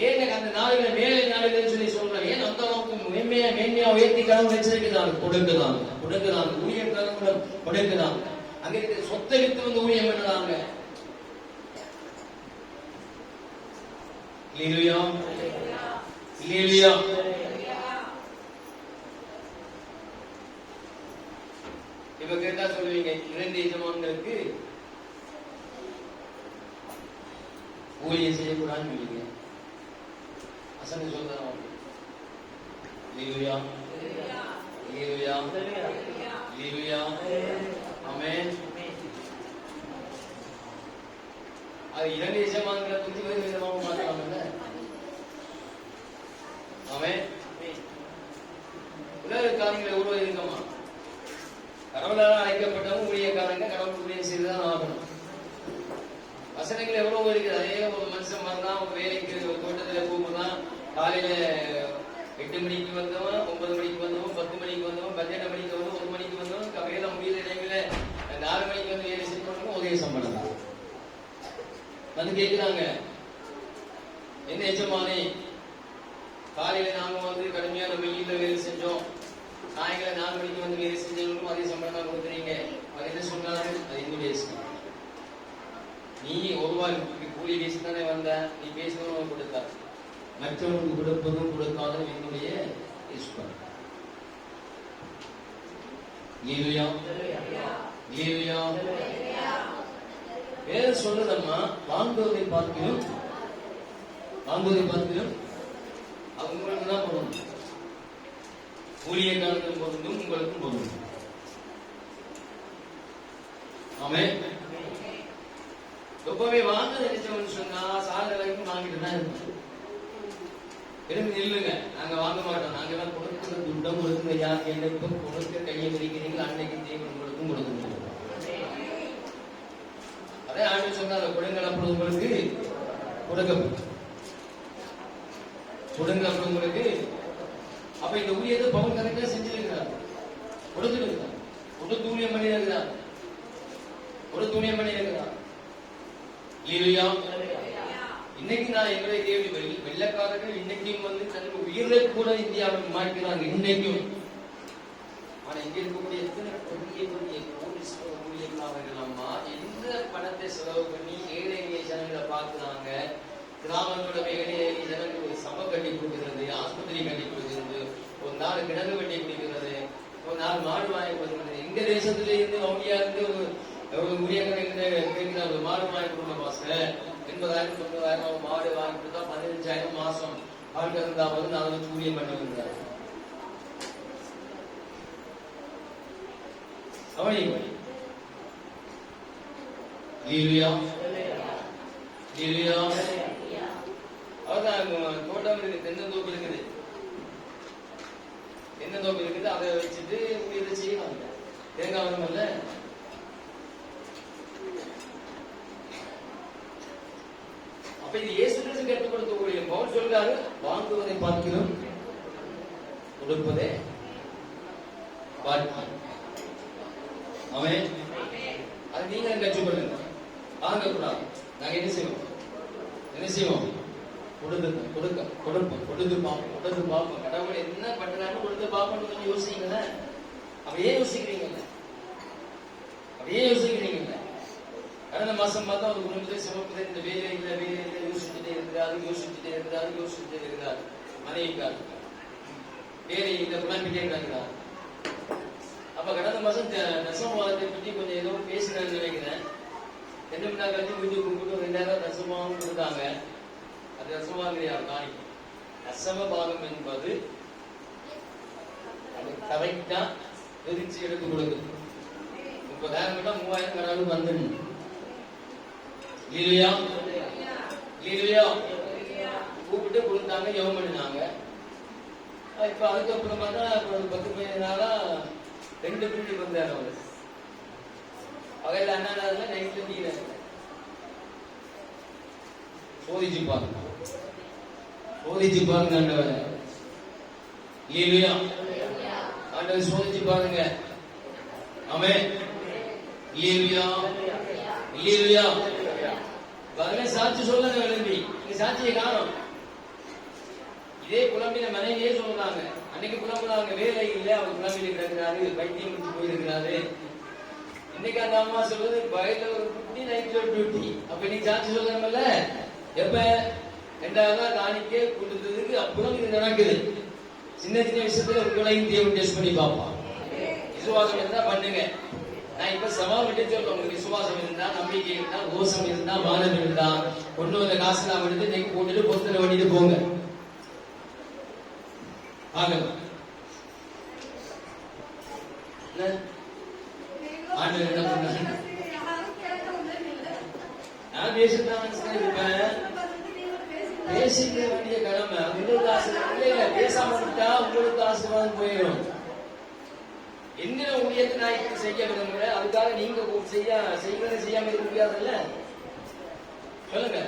ஏன் அந்த நாடுகளை மேலை நாடுகள் சொல்லி சொல்றாங்க? ஏன் அந்த அளவுக்கு மேன்மையா உயர்த்தி கடவுள் எச்சரிக்கிறாங்க. கொடுக்கிறாங்க ஊழியக்காரங்களை கொடுக்கிறாங்க. அங்க இருக்கிற சொத்தை வித்து வந்து ஊழியம் பண்ணுறாங்க. இல்லையா? இல்லையா? இப்ப கேட்டா சொல்லுவீங்க, 2 எஜமான்களுக்கு ஊழியம் செய்யக்கூடாதுன்னு சொல்லுவீங்க. அசன்னு சொல்றேன். இல்லையா? இல்லையா? இல்லையா? ஆமென். அது 2 எஜமான்களை பத்தி வேறு விதமாக மாற்றலாம்ல. ஆமென். உலக காரியங்களை உருவ இருக்கமா? கடவுளால் அழைக்கப்பட்டவங்க ஊழியக்காரங்க கடவுள் ஊழியம் செய்துதான் ஆகணும். வசனங்கள் எவ்வளவு இருக்குது. அதே ஒரு மனுஷன் வரலாம், ஒரு வேலைக்கு தோட்டத்துல கூப்பிடலாம். காலையில 8 மணிக்கு வந்தவன், 9 மணிக்கு வந்தவன், 10 மணிக்கு வந்தவன், 12 மணிக்கு வந்தவன், 1 மணிக்கு வந்தவன், வேலை முடியல டைம்ல 4 மணிக்கு வந்து வேலை செய்யணும். ஒரே சம்பளம் தான் வந்து கேட்கிறாங்க, என்ன எஜமானே, காலையில நாங்க வந்து கடுமையான வெயில வேலை செஞ்சோம், சாயங்காலம் 4 மணிக்கு வந்து வேலை செஞ்சவங்களுக்கும் அதே சம்பளம் தான் கொடுக்குறீங்க. அது என்ன சொன்னாரு? அது என்னுடைய இஷ்டம். நீ ஒரு ரூபாய் கூலி பேசி தானே வந்த, நீ பேசணும் கொடுத்தா, மற்றவங்களுக்கு கொடுப்பதும் கொடுக்காத என்னுடைய இஷ்டம். இல்லையா? இல்லையா? வேற சொல்லுதம்மா, வாங்குவதை பார்க்கணும் அவங்களுக்கு தான் பொருந்தும். ஊழியக்காரர்கள் பொருந்தும், உங்களுக்கும் பொருந்தும். ஆமென். எப்பவுமே வாங்க நினைச்சவன்னு சொன்னா சாலை வரைக்கும் வாங்கிட்டு தான் இருக்கும். திரும்பி நில்லுங்க, நாங்க வாங்க மாட்டோம், நாங்க எல்லாம் கொடுக்கிற துட்டம் கொடுக்குற யாருக்கு எனக்கும் கொடுக்க கையை விரிக்கிறீங்க, அன்னைக்கு தேவன் உங்களுக்கும் கொடுக்க. அதே ஆண்டு சொன்னாங்க, கொடுங்கள் அப்படி உங்களுக்கு கொடுக்கப்படும். கொடுங்க அப்படி உங்களுக்கு. அப்ப இந்த ஊழியத்தை பவுன் கரெக்டா செஞ்சிருக்கிறார், கொடுத்துருக்கிறார், ஒரு தூணியம் பண்ணி இருக்கிறார், ஒரு துணியம் பண்ணி இருக்கிறார். இல்லையா? இன்னைக்கு நான் எங்களை கேள்வி, வெள்ளக்காரர்கள் இன்னைக்கும் வந்து தனக்கு உயிரை கூட இந்தியாவில் மாற்றாங்க இன்னைக்கும். ஆனா இங்க இருக்கக்கூடிய எத்தனை பெரிய ஊழியர்கள் அம்மா எந்த பணத்தை செலவு பண்ணி ஏழை எளிய ஜனங்களை பார்க்கிறாங்க. கிராமங்களோட ஏழை எளிய ஜனங்களுக்கு சம கட்டி கொடுக்கிறது, ஆஸ்பத்திரி கட்டி கொடுக்கிறது, ஒரு நாள் கிணறு வெட்டி குடிக்கிறது, ஒரு நாள் மாடு வாங்கி கொடுக்கிறது. எங்க தேசத்துல இருந்து வங்கியா இருந்து ஒரு ஊழியர்கள் கேட்கிற ஒரு மாடு வாங்கி கொடுங்க பாஸ்டர், 80,000 90,000 மாடு வாங்கி கொடுத்தா 15,000 மாசம் ஆண்டு இருந்தா வந்து அதை வச்சு ஊழியம் பண்ணி வந்தார். அவனை இல்லையா? இல்லையா? அதான் தோட்டம் இருக்குது, தென்னந்தோப்பு இருக்குது, தென்னந்தோப்பு இருக்குது. அதை வச்சுட்டு இதை செய்யலாம். தேங்காய் வரணும்ல. அப்ப இது இயேசு கிறிஸ்து கற்றுக் கொடுக்கக்கூடிய பவுல் சொல்றாரு, வாங்குவதை பார்க்கிறோம் கொடுப்பதே பாக்கியம். அவன் அது நீங்க கற்றுக்கொள்ளுங்க. வாங்கக்கூடாது. நாங்க என்ன செய்வோம்? கொடுத்து பார்ப்போம். கடவுள் என்ன பண்றான்னு கொடுத்து பார்ப்போம்னு கொஞ்சம் யோசிக்கல. அப்படியே யோசிக்கிறீங்கல்ல. கடந்த மாசம் பார்த்தா ஒரு குடும்பத்தை சிவப்பு இந்த வேலை இல்லை யோசிச்சுட்டே இருக்கிறாரு. மனைவிக்காரு வேலை இல்லை புலம்பிட்டே இருக்கிறார். அப்ப கடந்த மாசம் தசமவாதத்தை பற்றி கொஞ்சம் ஏதோ பேசினான்னு நினைக்கிறேன். 2 மணி நேரம் கழிச்சு வீட்டுக்கு கூப்பிட்டு 2000 தசமாவும் கொடுத்தாங்க. அது தசமாக காணிக்கும். தசம பாகம் என்பது அது கரெக்டா பிரிச்சு எடுத்து கொடுக்குது. 30,000 விட்டா 3000 கடவுளுக்கு வந்துடணும். இல்லையா? கூப்பிட்டு கொடுத்தாங்க, ஜெபம் பண்ணினாங்க. இப்ப அதுக்கப்புறம் பார்த்தா ஒரு 10-15 நாளா 2 பிள்ளை வந்தாரு. அவரு பகல்ல அண்ணால நைட்ல நீங்க சோதிச்சு பாருங்க ஆண்டவரை. ஆண்டவர் சோதிச்சு பாருங்க. ஆமென். சாட்சி சொல்லுங்க. விளம்பி நீங்க சாட்சியை காணும். இதே புலம்பின மனைவியே சொல்றாங்க. அன்னைக்கு புலம்புறாங்க, வேலை இல்லை, அவர் புலம்பில் கிடக்கிறாரு, வைத்தியம் முடிச்சு போயிருக்கிறாரு. இன்னைக்கு அந்த அம்மா சொல்றது வயல ஒரு குட்டி, நைட்ல ஒரு டியூட்டி. அப்ப நீ சாட்சி சொல்றமல்ல. எப்ப 2000 காணிக்க கொடுத்ததுக்கு அப்புறம் இது நடக்குது. சின்ன விஷயத்துல உங்களையும் தேவன் டெஸ்ட் பண்ணி பார்ப்பான். விசுவாசம் இருந்தா பண்ணுங்க. நான் இப்ப சவால் விட்டு சொல்றேன். உங்களுக்கு விசுவாசம் இருந்தா, நம்பிக்கை இருந்தா, கோஷம் இருந்தா, மானம் இருந்தா, கொண்டு வந்த காசு நான் எடுத்து இன்னைக்கு போட்டுட்டு பொத்தனை பண்ணிட்டு போங்க. ஆண்டவர் என்ன பண்ணாரு? நான் பேசிக்க வேண்டிய கடமை உங்களுக்கு ஆசீர்வாதம். பேசாம விட்டா உங்களுக்கு ஆசீர்வாதம் போயிடும். என்ன ஊழியத்தை நான் இப்படி செய்ய விரும்புறேன், அதுக்காக நீங்க செய்யாம இருக்க முடியாதுல்ல. சொல்லுங்க,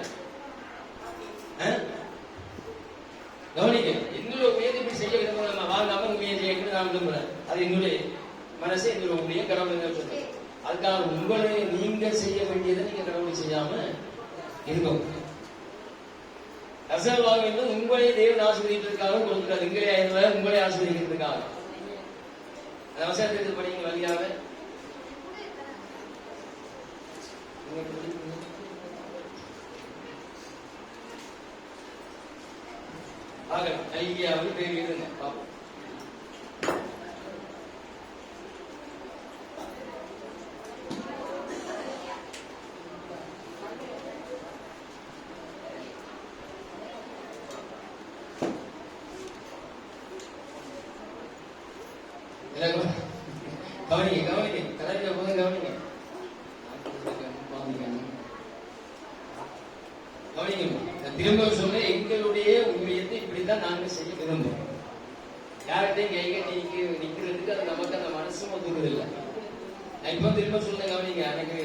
கவனிக்க. என்னுடைய ஊழியத்தை இப்படி செய்ய விரும்புறேன், வாங்காம ஊழியம் செய்ய நான் விரும்புறேன். அது என்னுடைய மனசு, என்னுடைய ஊழியம் கடவுள் சொல்றேன். அதுக்காக உங்களை நீங்க செய்ய வேண்டியதை நீங்க கடவுள் செய்யாம இருக்கும். அசல்வாக என்பது உங்களை தேவன் ஆசிரியத்திற்காக கொடுக்கிறார். உங்களை ஆசிரியத்திற்காக. அவசரத்திற்கு படிங்க வழியாக. ஐயாவது பேர் இருங்க பாப்போம். கவனிங்க கலரில போது கவனிங்க. திரும்ப சொல்ல, எங்களுடைய ஊழியத்தை இப்படித்தான் நாங்க செய்ய விரும்புறோம். யார்கிட்டையும் கைகட்டி நிக்கிறதுக்கு அது நமக்கு அந்த மனசும் ஒத்துக்குது இல்லை. நான் இப்ப திரும்ப சொல்ல கவனிங்க. எனக்கு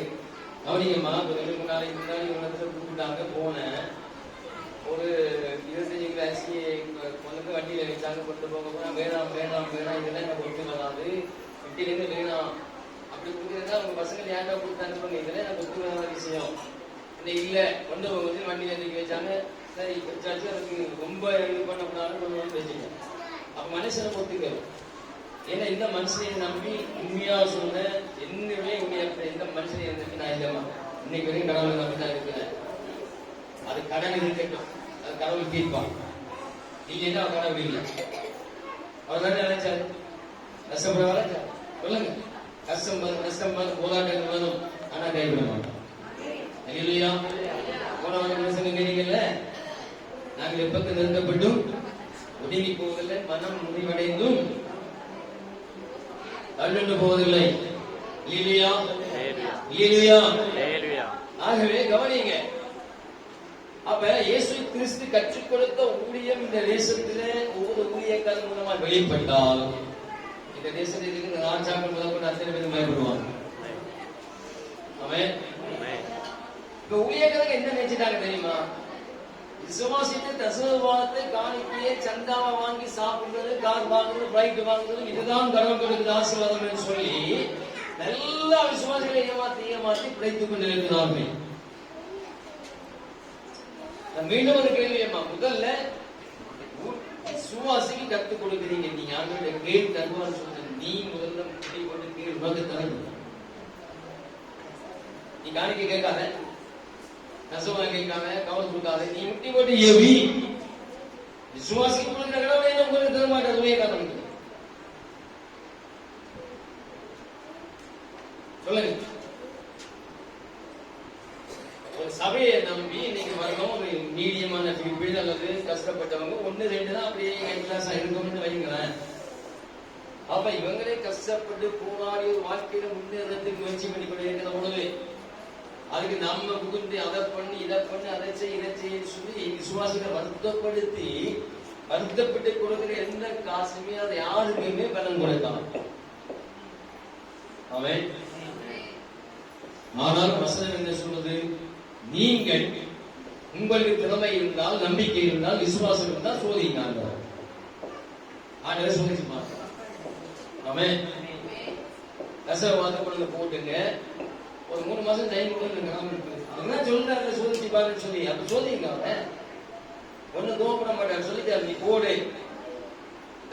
கவனிங்கம்மா, 2 நாளைக்கு முன்னாடி உலகத்துல கூப்பிட்டாங்க. போனேன். ஒரு 25 கிலோ அரிசி கொண்டு வண்டியில வச்சாங்க. கொண்டு போக வேணாம் இதெல்லாம் எனக்கு ஒட்டு வராது, வண்டியிலேருந்து வேணாம் அப்படி கொடுக்குறதா உங்க பசங்க ஏன்டா கொடுத்து அனுப்புங்க, இதெல்லாம் எனக்கு ஒத்து வராத விஷயம். இன்னைக்கு இல்ல கொண்டு போகும்போது வண்டியில இறக்கி வச்சாங்க. சரி வச்சாச்சு, அதுக்கு ரொம்ப இது பண்ணக்கூடாதுன்னு கொண்டு வச்சுங்க. அப்ப மனுஷனை ஒத்துக்கிறோம். ஏன்னா இந்த மனுஷனையை நம்பி உண்மையா சொன்ன என்னுடைய எந்த மனுஷனையை நம்பி நான் இல்லைம்மா, இன்னைக்கு வரைக்கும் கடவுளை நம்பி தான் இருக்கிறேன். அது கடன் இருக்கட்டும், அது கடவுள் தீர்ப்பான். நீங்க என்ன கடவுள் இல்லை. அவர் தானே நினைச்சாரு கஷ்டப்பட சொல்லுங்க. கஷ்டம் போராட்டம் வரும், ஆனா கைவிட மாட்டோம். இல்லையா? போனவங்க மனுஷங்க கேட்டீங்கல்ல, நாங்கள் எப்பக்கு நிறுத்தப்பட்டும் ஒடுங்கி போவதில்லை, மனம் முடிவடைந்தும் தள்ளுண்டு போவதில்லை. இல்லையா? ஆகவே கவனிங்க, அப்ப இயேசு கிறிஸ்து கற்றுக் கொடுத்த ஊழியம் இந்த தேசத்திலே ஒவ்வொரு ஊழியக்காரர் மூலமா வெளிப்பட்டால் இந்த தேசத்தில் இருக்கிற ராஜாக்கள் முதற்கொண்டு அத்தனை பேர் பயப்படுவாங்க. அவன் இப்ப ஊழியக்காரங்க என்ன நினைச்சிட்டாங்க தெரியுமா? விசுவாசித்து தசமபாகத்தை காணிக்கையை சந்தாவை வாங்கி சாப்பிடுறது, கார் வாங்குறது, பைக் வாங்குறது, இதுதான் கடவுள் கொடுக்கிற ஆசீர்வாதம் என்று சொல்லி நல்லா விசுவாசிகளை ஏமாத்தி பிழைத்துக் கொண்டிருக்கிறார்கள். மீண்டும் ஒரு கேள்வி அம்மா, முதல்ல விசுவாசிக்கு கற்றுக் கொடுக்கிறீங்க, நீ யாருடைய கேள்வி தருவான்னு சொல்ற, நீ முதல்ல முடி கொண்டு கேள்வி உலக தரது. நீ காணிக்கை கேட்காத, நசமா கேட்காம, கவலை கொடுக்காத, நீ முட்டி போட்டு எவி விசுவாசிக்கு கொடுக்கிற கடவுளை உங்களுக்கு தர மாட்டேன். உலக காரணம் சொல்லுங்க. ஒரு சபையை நம்பி நீங்க வரணும், ஒரு மீடியமான பீப்புள் அல்லது கஷ்டப்பட்டவங்க 1-2 தான் அப்படியே கிளாஸ் இருக்கணும்னு வைங்களேன். அப்ப இவங்களே கஷ்டப்பட்டு போராடி ஒரு வாழ்க்கையில முன்னேறதுக்கு முயற்சி பண்ணி கொண்டு இருக்கிற பொழுது அதுக்கு நம்ம புகுந்து அதை பண்ணி இதை பண்ணி அதை செய்ய சொல்லி விசுவாசிகளை வருத்தப்பட்டு கொடுக்கிற எந்த காசுமே அதை யாருக்குமே பலன் கொடுக்கலாம். அவன் ஆனால் வசனம் என்ன சொல்றது? நீங்கள் உங்களுக்கு திறமை இருந்தால், நம்பிக்கை இருந்தால், விசுவாசம் இருந்தால் சோதிங்க. சோதிச்சு பாருங்க. அவன் ரசவாதம் கொண்டு போட்டுங்க, ஒரு 3 மாசம் டைம் என்ன சொல்றாரு சோதிச்சு பாருன்னு சொல்லி, அப்ப சோதிங்க. அவன் ஒன்னும் கோபப்பட மாட்டார், சொல்லிட்டாரு நீ போடு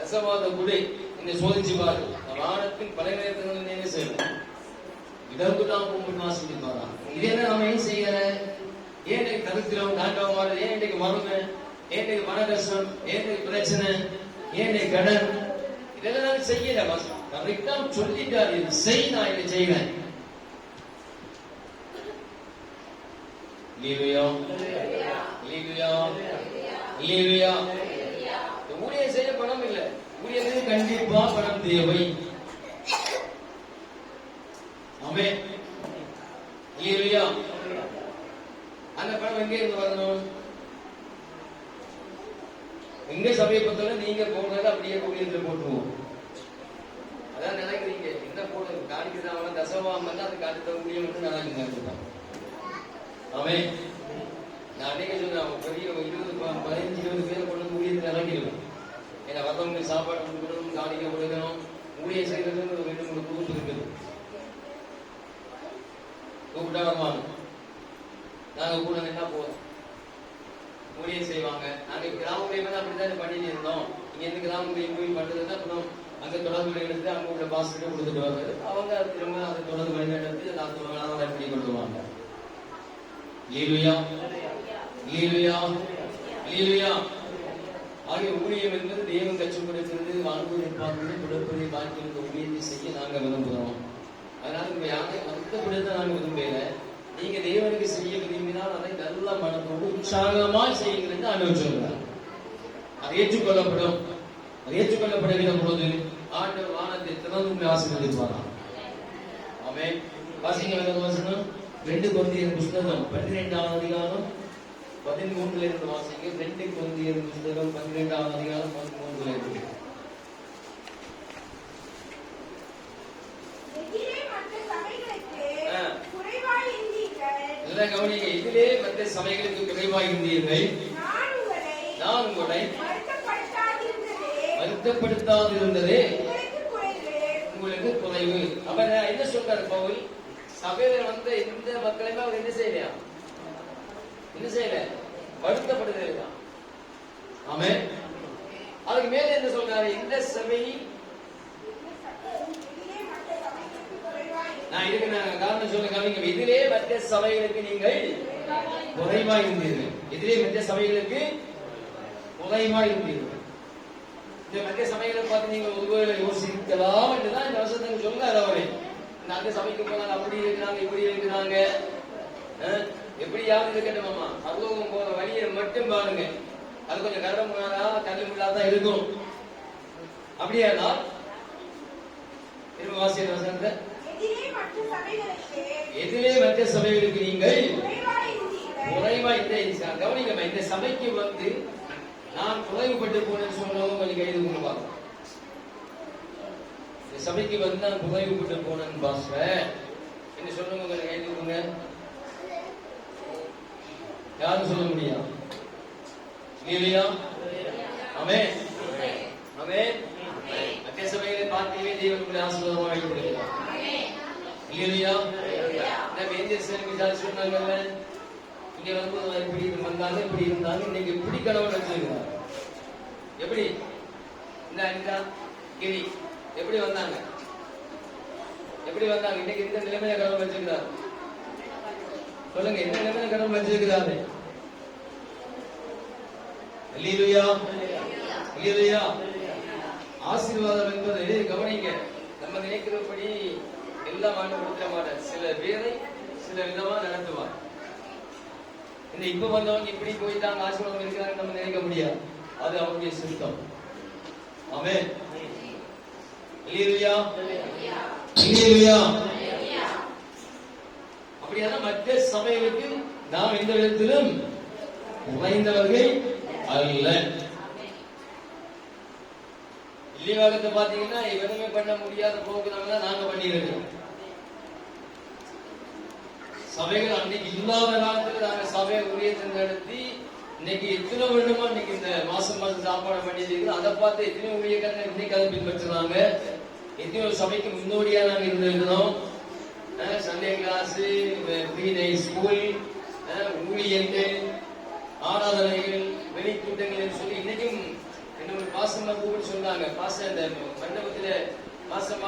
ரசவாத குடி, இந்த சோதிச்சு பாரு. வானத்தின் பல நேரத்தில் என்ன செய்யணும், இதற்கு தான் கும்பிட்டு வாசிப்பாரா? இது என்ன நம்ம ஏன் செய்யற? ஏன் தரித்திரம் தாண்டவம் மாறுது? ஏன் இன்றைக்கு மருமை? ஏன் இன்றைக்கு மன கஷ்டம்? ஏன் இன்றைக்கு பிரச்சனை? ஏன் இன்றைக்கு கடன்? இதெல்லாம் நான் செய்யல. கரெக்டா சொல்லிட்டாரு, இது செய், நான் இதை செய்வேன். ஊழியம் செய்ய பணம் இல்லை, ஊழியத்துக்கு கண்டிப்பா பணம் தேவை. அந்த பணம் எங்க இருந்து வரணும்? எங்க சபையை பொறுத்தவரை நீங்க போடுறது அப்படியே ஊழியத்தில் போட்டுருவோம். அதான் நினைக்கிறீங்க என்ன போடுறது, காணிக்கிறாங்க தசவாமன்னா அதுக்கு அடுத்த ஊழியம் வந்து நடக்குங்க. அவன் நான் அன்னைக்கு சொன்னேன், பெரிய 15-20 பேரை கொண்டு ஊழியத்தில் இறங்கிடுவேன். ஏன்னா வரவங்க சாப்பாடு கொடுக்கணும், காணிக்க கொடுக்கணும், ஊழியம் செய்யறது ஒரு 2-3 குரூப் இருக்குது. கூப்பிட்டா வருவாங்க, நாங்க கூட என்ன போதும் ஊழியம் செய்வாங்க. நாங்க கிராம அப்படித்தான் பண்ணிட்டு இருந்தோம். இங்க இருந்து கிராம போய் பண்றதுன்னா அப்புறம் அங்க தொடர்பு எடுத்து அங்க உள்ள பாஸ்கிட்ட கொடுத்துட்டு வருவாங்க. அவங்க திரும்ப அதை தொடர்பு எடுத்து நான் பண்ணி கொண்டுவாங்க. ஆகிய ஊழியம் என்பது தெய்வம் கற்றுக் கொடுக்கிறது, வாழ்க்கையை பார்க்கிறது, கொடுப்பதை வாழ்க்கையில் ஊழியத்தை செய்ய நாங்க விரும்புகிறோம். அதனால உங்க யாரையும் வருத்தப்படுத்த நாங்க விரும்பல. நீங்க தேவனுக்கு செய்ய விரும்பினால் அதை நல்ல மனத்தோடு உற்சாகமா செய்யுங்கள் ஆண்டவர் சொல்றார். அது ஏற்றுக்கொள்ளப்படும். அது ஏற்றுக்கொள்ளப்படுகிற பொழுது ஆண்டவர் வானத்தை திறந்து ஆசீர்வதிப்பாராம். ஆமென். வாசிங்க வசனம் 2 கொரிந்தியர் புத்தகம் 12ஆம் அதிகாரம் 13 இருந்து வாசிங்க. 2 கொரிந்தியர் புத்தகம் 12ஆம் அதிகாரம் 13 இருந்து. கவனிங்க, இதிலே மற்ற சபைகளுக்கு குறைவாய் இருந்தீர்கள், நான் உங்களை வருத்தப்படுத்தாதிருந்ததே உங்களுக்கு குறைவு. அப்ப என்ன சொல்றாரு பவுல்? சபையில வந்த இந்த மக்களையுமே அவர் என்ன செய்யலையா? என்ன செய்யல? வருத்தப்படுதல். ஆமென். அதுக்கு மேல என்ன சொல்றாரு? இந்த சபை நான் இதுக்கு நான் காரணம் சொல்ல கவனிங்க. இதிலே மற்ற சபைகளுக்கு நீங்கள் குறைவாய் இருந்தீர்கள். இதிலே மற்ற சபைகளுக்கு குறைவாய் இருந்தீர்கள். இந்த மற்ற சபைகளை பார்த்து நீங்கள் ஒருவேளை யோசிக்கலாம் என்றுதான் இந்த வருஷத்தை சொல்ல அவரே. அந்த சபைக்கு போனாங்க, அப்படி இருக்கிறாங்க, இப்படி இருக்கிறாங்க, எப்படியாவது இருக்கட்டுமாமா. பரலோகம் போற வழியை மட்டும் பாருங்க. அது கொஞ்சம் கரம் கல்லு முள்ளாதான் இருக்கும். அப்படியானா திரும்ப வாசிய வசனத்தை எதிலே மற்ற சபைகளுக்கு நீங்கள் குறைவா கவனிக்கமா இந்த சபைக்கு வந்து நான் குறைவுபட்டு போனேன்னு சொன்னவங்க கொஞ்சம் கைது கொண்டு பார்க்கணும். இந்த சபைக்கு வந்து நான் குறைவுபட்டு போனேன்னு பாஸ்டர் என்ன சொன்னவங்க கொஞ்சம் கைது கொடுங்க. யாரும் சொல்ல முடியும் இல்லையா? ஆமென் ஆமென். மத்திய சபையிலே பார்த்தீங்க தேவனுடைய ஆசீர்வாதமாக இருக்கிறார் இல்லையா? சொன்னாங்கல்ல இங்க வந்து எப்படி வந்தாங்க இப்படி இருந்தாங்க இன்னைக்கு எப்படி கடவுள் வச்சிருக்கிறார். எப்படி இந்த அனிதா கிளி எப்படி வந்தாங்க எப்படி வந்தாங்க இன்னைக்கு இந்த நிலைமையில கடவுள் வச்சிருக்கிறார். சொல்லுங்க என்ன நிலைமையில கடவுள் வச்சிருக்கிறாரு. அல்லேலூயா அல்லேலூயா. ஆசீர்வாதம் என்பது கவனிங்க நம்ம நினைக்கிறபடி எல்லாம் ஆண்டு மாட்டார். சில பேரை சில விதமா நடத்துவார். இந்த இப்ப வந்தவங்க இப்படி போயிட்டாங்க ஆசீர்வாதம் இருக்கிறாங்க நம்ம நினைக்க முடியாது. அது அவருடைய சித்தம். ஆமென் அல்லேலூயா அல்லேலூயா. அப்படியான மற்ற சபைகளுக்கு நாம் எந்த விதத்திலும் குறைந்தவர்கள் அல்ல. இல்லிவாகத்தை பாத்தீங்கன்னா எதுவுமே பண்ண முடியாத போக்குனால நாங்க பண்ணிருக்கோம். சபைகள் அன்னைக்கு இல்லாத காலத்துல நாங்க சபையை ஊழியத்தை நடத்தி இன்னைக்கு எத்தனை வருடமா இன்னைக்கு இந்த மாசம் சாப்பாடு பண்ணிட்டு அதை பார்த்து எத்தனை ஊழியக்காரங்க இன்னைக்கு அதை பின்பற்றுறாங்க. எத்தனையோ சபைக்கு முன்னோடியா நாங்க இருந்திருக்கிறோம். Sunday class, free night school, ஊழியங்கள், ஆராதனைகள், வெளிக்கூட்டங்கள் சொல்லி இன்னைக்கும் என்னோட பாசமா கூப்பிட்டு சொன்னாங்க பாச இந்த மண்டபத்துல மாசம்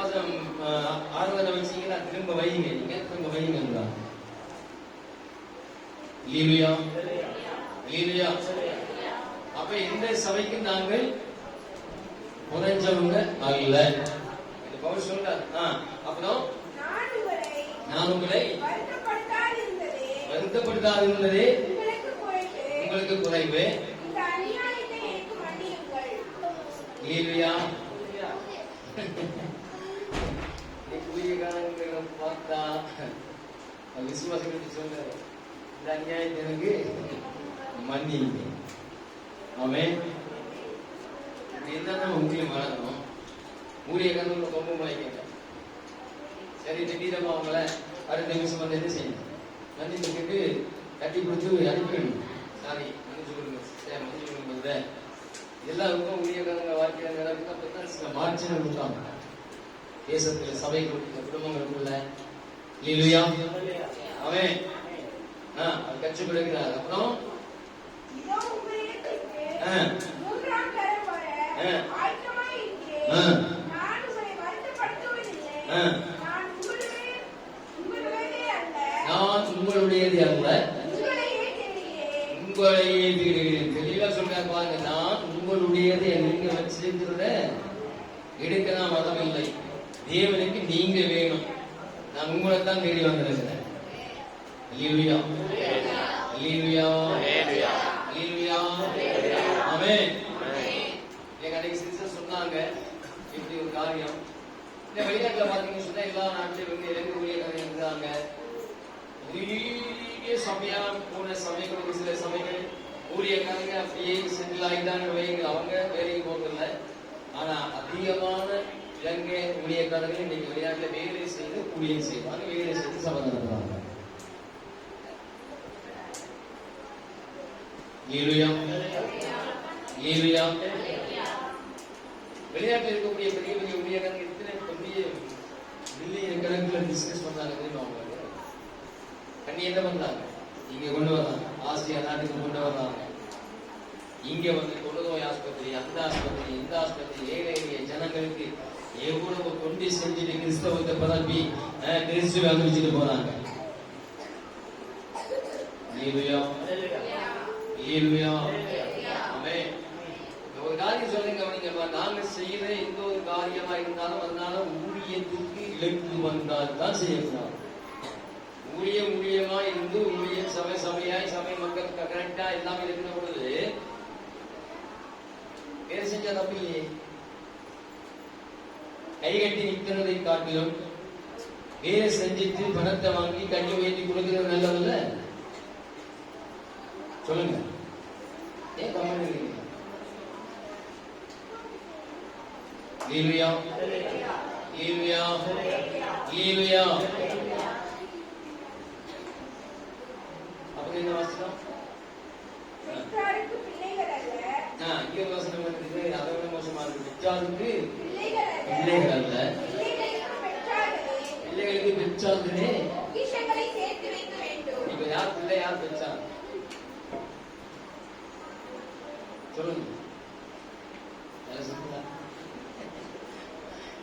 ஆராதனை வச்சீங்கன்னா திரும்ப வைங்க நீங்க திரும்ப வைங்க. அப்ப இந்த சபைக்கு நாங்கள் குறைஞ்சவங்க அல்ல. பவுல் சொல்றார். அப்புறம் நான் உங்களை வருத்தப்படுத்தாது இருந்ததே உங்களுக்கு குறைவு. பார்த்தா விசுவாசிகளுக்கு சொல்றாரு இந்த அநியாயத்தை எனக்கு மன்னிங்க. ஆமென். என்னதான் உங்களையும் வளரணும். ஊழியக்காரங்க ரொம்ப முளைக்க சரி திடீரமா அவங்கள அடுத்த நிமிஷம் வந்து என்ன செய்யணும் மன்னிச்சுக்கிட்டு கட்டி கொடுத்து அனுப்பிடணும். சாரி மன்னிச்சு கொடுங்க மன்னிச்சு கொடுங்க. எல்லாருக்கும் ஊழியக்காரங்க வாழ்க்கையில சில மாற்றங்கள் கொடுத்தாங்க தேசத்துல சபைகளுக்கு குடும்பங்களுக்குள்ள. இல்லையா? அவன் கற்றுக் கொடுக்கிறார். அப்புறம் நான் உங்களுடையது அல்ல உங்களையே தேடுகிறேன். தெளிவா சொல்றாங்க பாருங்க. நான் உங்களுடையது நீங்க வச்சிருக்கிறத எடுக்க நான் வரவில்லை. தேவனுக்கு நீங்க வேணும். நான் உங்களை தான் தேடி வந்திருக்கிறேன். அல்லேலூயா அல்லேலூயா அல்லேலூயா. ஆமென். எங்க அன்னைக்கு சிஸ்டர் சொன்னாங்க இப்படி ஒரு காரியம். இந்த வெளிநாட்டுல பாத்தீங்கன்னு சொன்னா எல்லா நாட்டிலும் வந்து இறங்கு ஊழியர்கள் இருந்தாங்க. பெரிய சபையா போன சபைகளுக்கு சில சபைகள் ஊழியக்காரங்க அப்படியே செட்டில் ஆகிட்டாங்க வைங்க. அவங்க வேலைக்கு போகல. ஆனா அதிகமான இலங்கை ஊழியக்காரர்கள் இன்னைக்கு வெளிநாட்டுல வேலை செய்து ஊழியம் செய்வாங்க. வேலை செய்து சபை நடத்துவாங்க. வெளிநாட்டில் இருக்கக்கூடிய பெரிய பெரிய ஊழியக்காரங்க இத்தனை பெரிய மில்லியன் கணக்கில் பிசினஸ் பண்ணாங்க தெரியுமா? அவங்களுக்கு கண்ணியத்தை வந்தாங்க. இங்க கொண்டு வர்றாங்க. ஆசியா நாட்டுக்கு கொண்டு வர்றாங்க. இங்க வந்து தொழுநோய் ஆஸ்பத்திரி, அந்த ஆஸ்பத்திரி, இந்த ஆஸ்பத்திரி, ஏழை எளிய ஜனங்களுக்கு எவ்வளவு கொண்டு செஞ்சுட்டு கிறிஸ்தவத்தை பரப்பி கிறிஸ்துவ அனுப்பிச்சுட்டு போறாங்க. ஒரு காரியம் சொல்லுங்க கவனிங்க. நாங்க செய்யற எந்த ஒரு காரியமா இருந்தாலும் அதனால ஊழியத்துக்கு இலக்கு வந்தால் தான் செய்யணும். ஊழியமா இருந்து ஊழியம் சபையாய் சபை மக்கள் கரெக்டா எல்லாமே இருக்கிற பொழுது வேலை செஞ்சா தப்பு இல்லையே. கை கட்டி நிற்கிறதை காட்டிலும் வேலை செஞ்சுட்டு பணத்தை வாங்கி கட்டி உயர்த்தி கொடுக்கிறது நல்லதில்ல. சொல்லுங்க. ஏன் கமெண்ட் இருக்கீங்க? ஹல்லேலூயா, ஹல்லேலூயா, ஹல்லேலூயா. அப்ப என்ன வாசிக்கலாம்?
பெற்றாருக்கு பிள்ளைகள் அல்ல.
இங்க ஒரு வசனம் இருக்குது, அதை விட மோசமா இருக்கு. பெற்றாருக்கு
பிள்ளைகள் அல்ல.
பிள்ளைகள் அல்ல,
பிள்ளைகளுக்கு பெற்றார்களே.
பிள்ளைகளுக்கு பெற்றார்களே.
பொக்கிஷங்களை சேர்த்து வைக்க வேண்டும்.
இப்ப யார் பிள்ளை, யார் பெற்றா? சொல்லுங்க.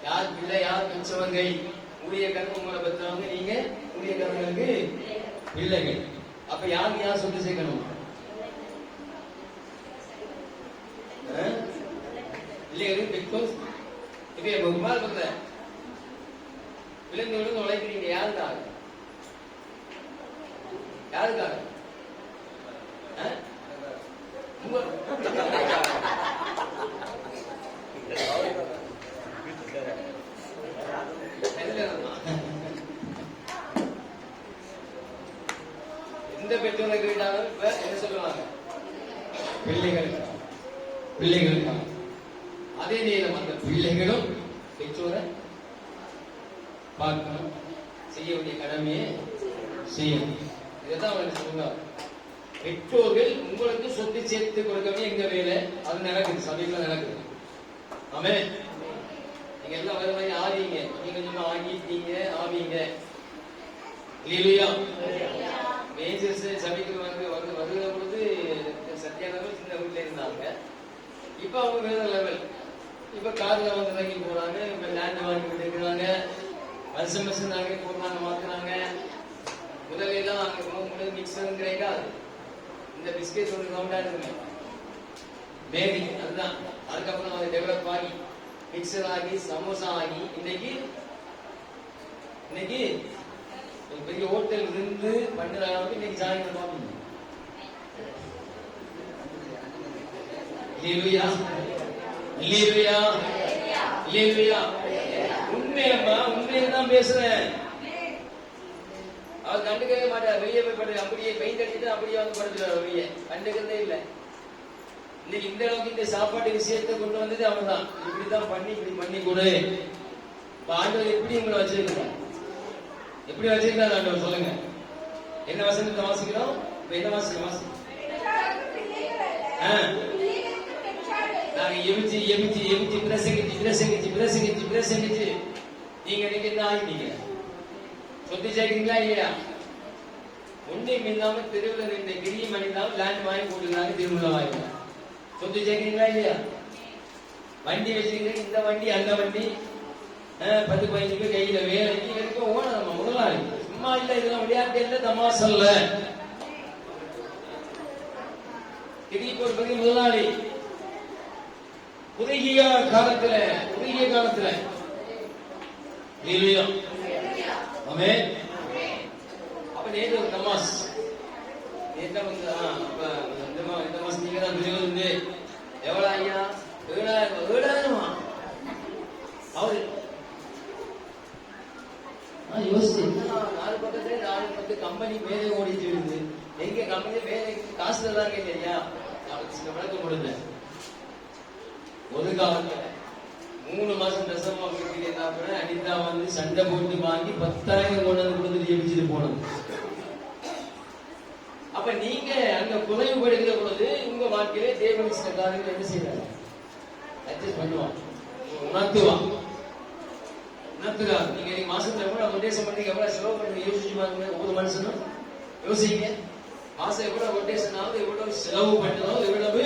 யார் பிள்ளை, யார் பெற்றவங்க? ஊழியக்காரங்க உங்களை பெற்றவங்க, நீங்க ஊழியக்காரங்களுக்கு பிள்ளைகள். அப்ப யாருக்கு யார் சொத்து சேர்க்கணும்? பிள்ளைகளுக்கு பெற்றோர். இப்ப குமார் பண்ற விழுந்து விழுந்து உழைக்கிறீங்க, யாருக்காக? யாருக்காக? எந்த பெற்றோரை கேட்டாலும் இப்ப என்ன சொல்லுவாங்க? பிள்ளைகளுக்காக, பிள்ளைகளுக்காக. அதே நேரம் அந்த பிள்ளைகளும் பெற்றோரை பார்க்கணும், செய்ய வேண்டிய கடமையை செய்யணும். இதைதான் அவங்க சொல்லுவாங்க. பெற்றோர்கள் உங்களுக்கு சொத்து சேர்த்து கொடுக்கவே எங்க வேலை, அது நடக்குது, சபையில நடக்குது. ஆமென். நீங்க எல்லாம் வர மாதிரி ஆவீங்க, நீங்க கொஞ்சமா ஆகிட்டீங்க, ஆவீங்க. ஹல்லேலூயா. மேஜர்ஸ் சபைக்கு வருகிற பொழுது சத்தியானவர்கள் சின்ன வீட்டுல இருந்தாங்க. இப்ப அவங்க வேற லெவல். இப்ப கார்ல வந்து இறங்கி போறாங்க, இப்ப லேண்ட் வாங்கி எடுக்கிறாங்க, வருஷம் வருஷம் நகை போடுறாங்க, மாத்துறாங்க. முதல்ல எல்லாம் அங்க போகும்போது மிக்சர் கிடைக்காது. இந்த பிஸ்கெட் ஒன்று ரவுண்டா இருக்குங்க, மேரி, அதுதான். அதுக்கப்புறம் அது டெவலப் ஆகி மிக்சர் ஆகி சமோசா ஆகி இன்னைக்கு ஒரு பெரிய ஹோட்டல் இருந்து பண்ணுற அளவுக்கு இன்னைக்கு சாயங்காலம் பார்ப்பீங்க. ஹல்லேலூயா, ஹல்லேலூயா, ஹல்லேலூயா. உண்மையம்மா, உண்மையதான் பேசுறேன். அவர் கண்டுக்கவே மாட்டார். வெளியே போய் படுற அப்படியே பெயிண்ட் அடிச்சுட்டு அப்படியே வந்து படுத்துறாரு. வெளியே கண்டுக்கிறதே இல்லை. இன்னைக்கு இந்த அளவுக்கு இந்த சாப்பாட்டு விஷயத்தை கொண்டு வந்தது அவன்தான். இப்படிதான் பண்ணி, இப்படி பண்ணி கொடு. ஆண்டவர் எப்படி உங்களை வச்சிருக்கிறார்? எப்படி வச்சிருக்காரு ஆண்டவர்? சொல்லுங்க. என்ன வசனத்தை வாசிக்கிறோம்? இப்ப என்ன வாசிக்கிறோம்? நாங்க எவிச்சு எவிச்சு எவிச்சு பிரசங்கிச்சு பிரசங்கிச்சு பிரசங்கிச்சு பிரசங்கிச்சு நீங்க நீங்க என்ன ஆகிட்டீங்க? சொத்து சேர்க்கிறீங்களா இல்லையா? ஒன்றையும் இல்லாம தெருவில் இந்த கிரியும் அணிந்தாலும் லேண்ட் வாங்கி போட்டுக்கிறாங்க, திருமண வாங்கி. சொத்து சேர்க்கிறீங்களா இல்லையா? வண்டி வச்சிருக்கீங்க, இந்த வண்டி அந்த வண்டி, 10-15 பேர் கையில வேலைக்கு இருக்க ஓன நம்ம முதலாளி. சும்மா இல்ல, இதெல்லாம் விளையாட்டு இல்ல, தமாசல்ல. கிரி பொறுப்பது முதலாளி. குறுகிய காலத்துல இல்லையா? ஆமென். அப்ப நேற்று ஒரு தமாஸ் நேற்று வந்து இந்த மாசம் நீங்க தான் வந்து எவ்வளவு ஐயா? 7,000 அவரு யோசிச்சு 4 பக்கத்துல 4 கம்பெனி வேலை ஓடிட்டு இருக்குது. எங்க கம்பெனி வேலைக்கு காசு தராங்க இல்லையா? சில விளக்கம் கொடுங்க. ஒரு காலத்துல 3 மாசம் தசமா வீட்டுல அனிதா வந்து சண்டை போட்டு வாங்கி 10,000 கொண்டு வந்து கொடுத்து ஜெபிச்சுட்டு போனது. அப்ப நீங்க அங்க குறைவுபடுகிற பொழுது உங்க வாழ்க்கையிலே தேவன் சில காரியங்கள் என்ன செய்யறாங்க? அட்ஜஸ்ட் பண்ணுவான், உணர்த்துவான். நீங்க மாசத்துல கூட ரொட்டேஷன் பண்ணி எவ்வளவு செலவு பண்ணி யோசிச்சு பாருங்க. ஒரு மனுஷனும் யோசிங்க. மாசம் எவ்வளவு ரொட்டேஷன் ஆகுது, எவ்வளவு செலவு பண்ணணும், எவ்வளவு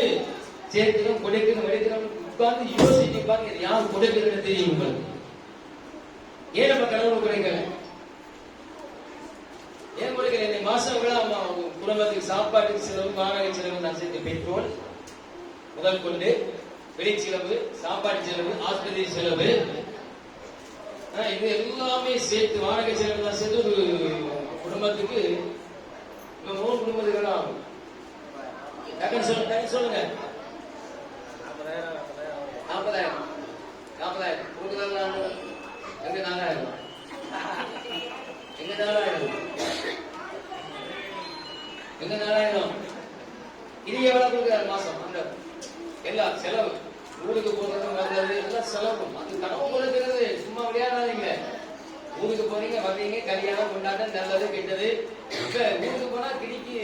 சேர்க்கணும், கொடுக்கணும், எடுக்கணும், உட்கார்ந்து யோசிச்சு பாருங்க. யார் கொடுக்கணும்னு தெரியும் உங்களுக்கு. ஏன் நம்ம கடவுள் குறைக்கல? ஏன் கொடுக்கல? இந்த மாசம் எவ்வளவு குடும்பத்துக்கு சாப்பாட்டுக்கு செலவு, வாடகை செலவு, நான் சேர்த்து பெட்ரோல் முதல் கொண்டு வெளி செலவு, சாப்பாட்டு செலவு, ஆஸ்பத்திரி செலவு, இது எல்லாமே சேர்த்து வாடகை செலவு தான் சேர்த்து ஒரு குடும்பத்துக்கு 3 குடும்பத்துக்கு ஆகும். சொல்லுங்க. 40,000 கூடுதல். எங்க 4,000? எங்க 4,000? எங்க 4,000? எவ்வளவு கொடுக்குறாரு மாசம்? அந்த எல்லா செலவு, ஊருக்கு போறது வர்றது எல்லாம் செலவும். அது கனவு கொடுக்கிறது, சும்மா விளையாடாதீங்க. ஊருக்கு போறீங்க வர்றீங்க, கல்யாணம் கொண்டாட்டம், நல்லது கெட்டது. இப்ப ஊருக்கு போனா கிடிக்கு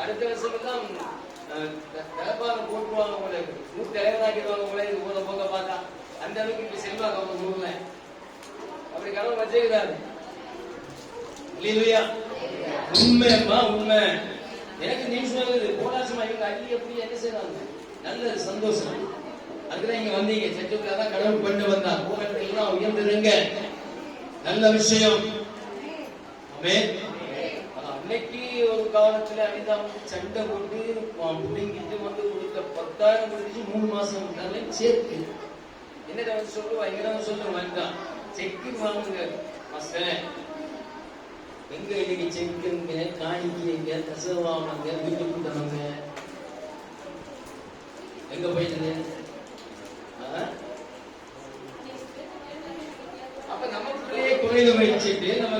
அடுத்த வருஷம் எல்லாம் தலைப்பாக போட்டுருவாங்க, உங்களை ஊர் தலைவராக்கிடுவாங்க, உங்களை ஊரை போக பார்த்தா. அந்த அளவுக்கு இப்ப செல்வாங்க அவங்க ஊர்ல. அப்படி கனவு வச்சுக்கிறாரு இல்லையா? உண்மையம்மா உண்மை. எனக்கு நியூஸ் வருது, போனாச்சுமா இவங்க அள்ளி எப்படி என்ன செய்யறாங்க, நல்ல சந்தோஷம். அதுக்குதான் இங்க வந்தீங்க, சர்ச்சுக்குள்ள தான் கடவுள் கொண்டு வந்தார். போகிறதுலாம் உயர்ந்ததுங்க, நல்ல விஷயம். அன்னைக்கு ஒரு காலத்துல அனிதாம் சண்டை போட்டு பிள்ளைங்கிட்டு வந்து கொடுத்த 10,000 கொடுத்து 3 மாசம் சேர்த்து என்ன சொல்லுவா, எங்க சொல்லுவாங்க செக்கு வாங்குங்க மாஸ்டர். எங்க இன்னைக்கு செக்குங்க, காணிக்கைங்க, கசவாங்க, வீட்டு கூட்டணுங்க, எங்க போயிட்டு? அப்ப நமக்குள்ளேயே குறைய வச்சுட்டு நம்ம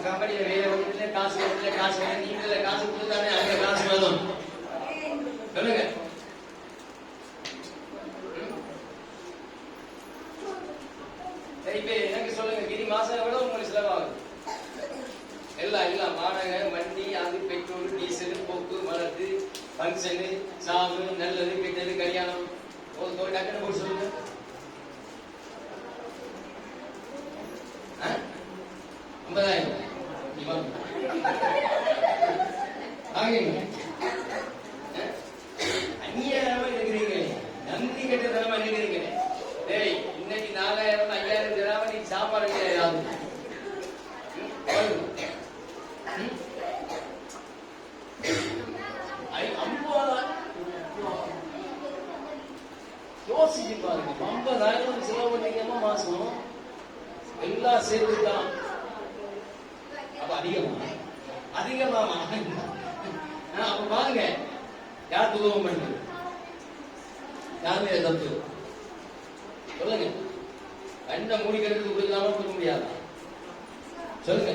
கம்பெனியில வேலை வந்து காசு வரல, காசு வர, நீங்கள காசு கொடுத்தானே அங்க காசு வரும். சொல்லுங்க. இப்ப எனக்கு சொல்லுங்க, கிரி மாசம் எவ்வளவு உங்களுக்கு செலவாகுது? எல்லாம் வாடகை, வண்டி, அது பெட்ரோல், டீசல், போக்கு வளர்த்து, பங்கனு, சாவு, நல்லது கெட்டது, கல்யாணம், ஒரு டக்குன்னு போட்டு சொல்லுங்க. அந்நியமா இருக்கிறீங்க, நன்றி கெட்ட தரமா இருக்கிறீங்க. டேய், இன்னைக்கு 4,000 5,000 தராம நீ சாப்பாடு கிடையாது. யோசிச்சு பாருங்க, 50,000 செலவு பண்ணீங்கம்மா மாசம், எல்லாம் சேர்த்துதான். அப்ப அதிகமா அப்ப பாருங்க, யார் துரோகம் பண்ணுது, யாருமே தப்பு சொல்லுங்க. கண்ணை மூடிக்கிறதுக்கு கொடுக்காம கொடுக்க முடியாதா? சொல்லுங்க.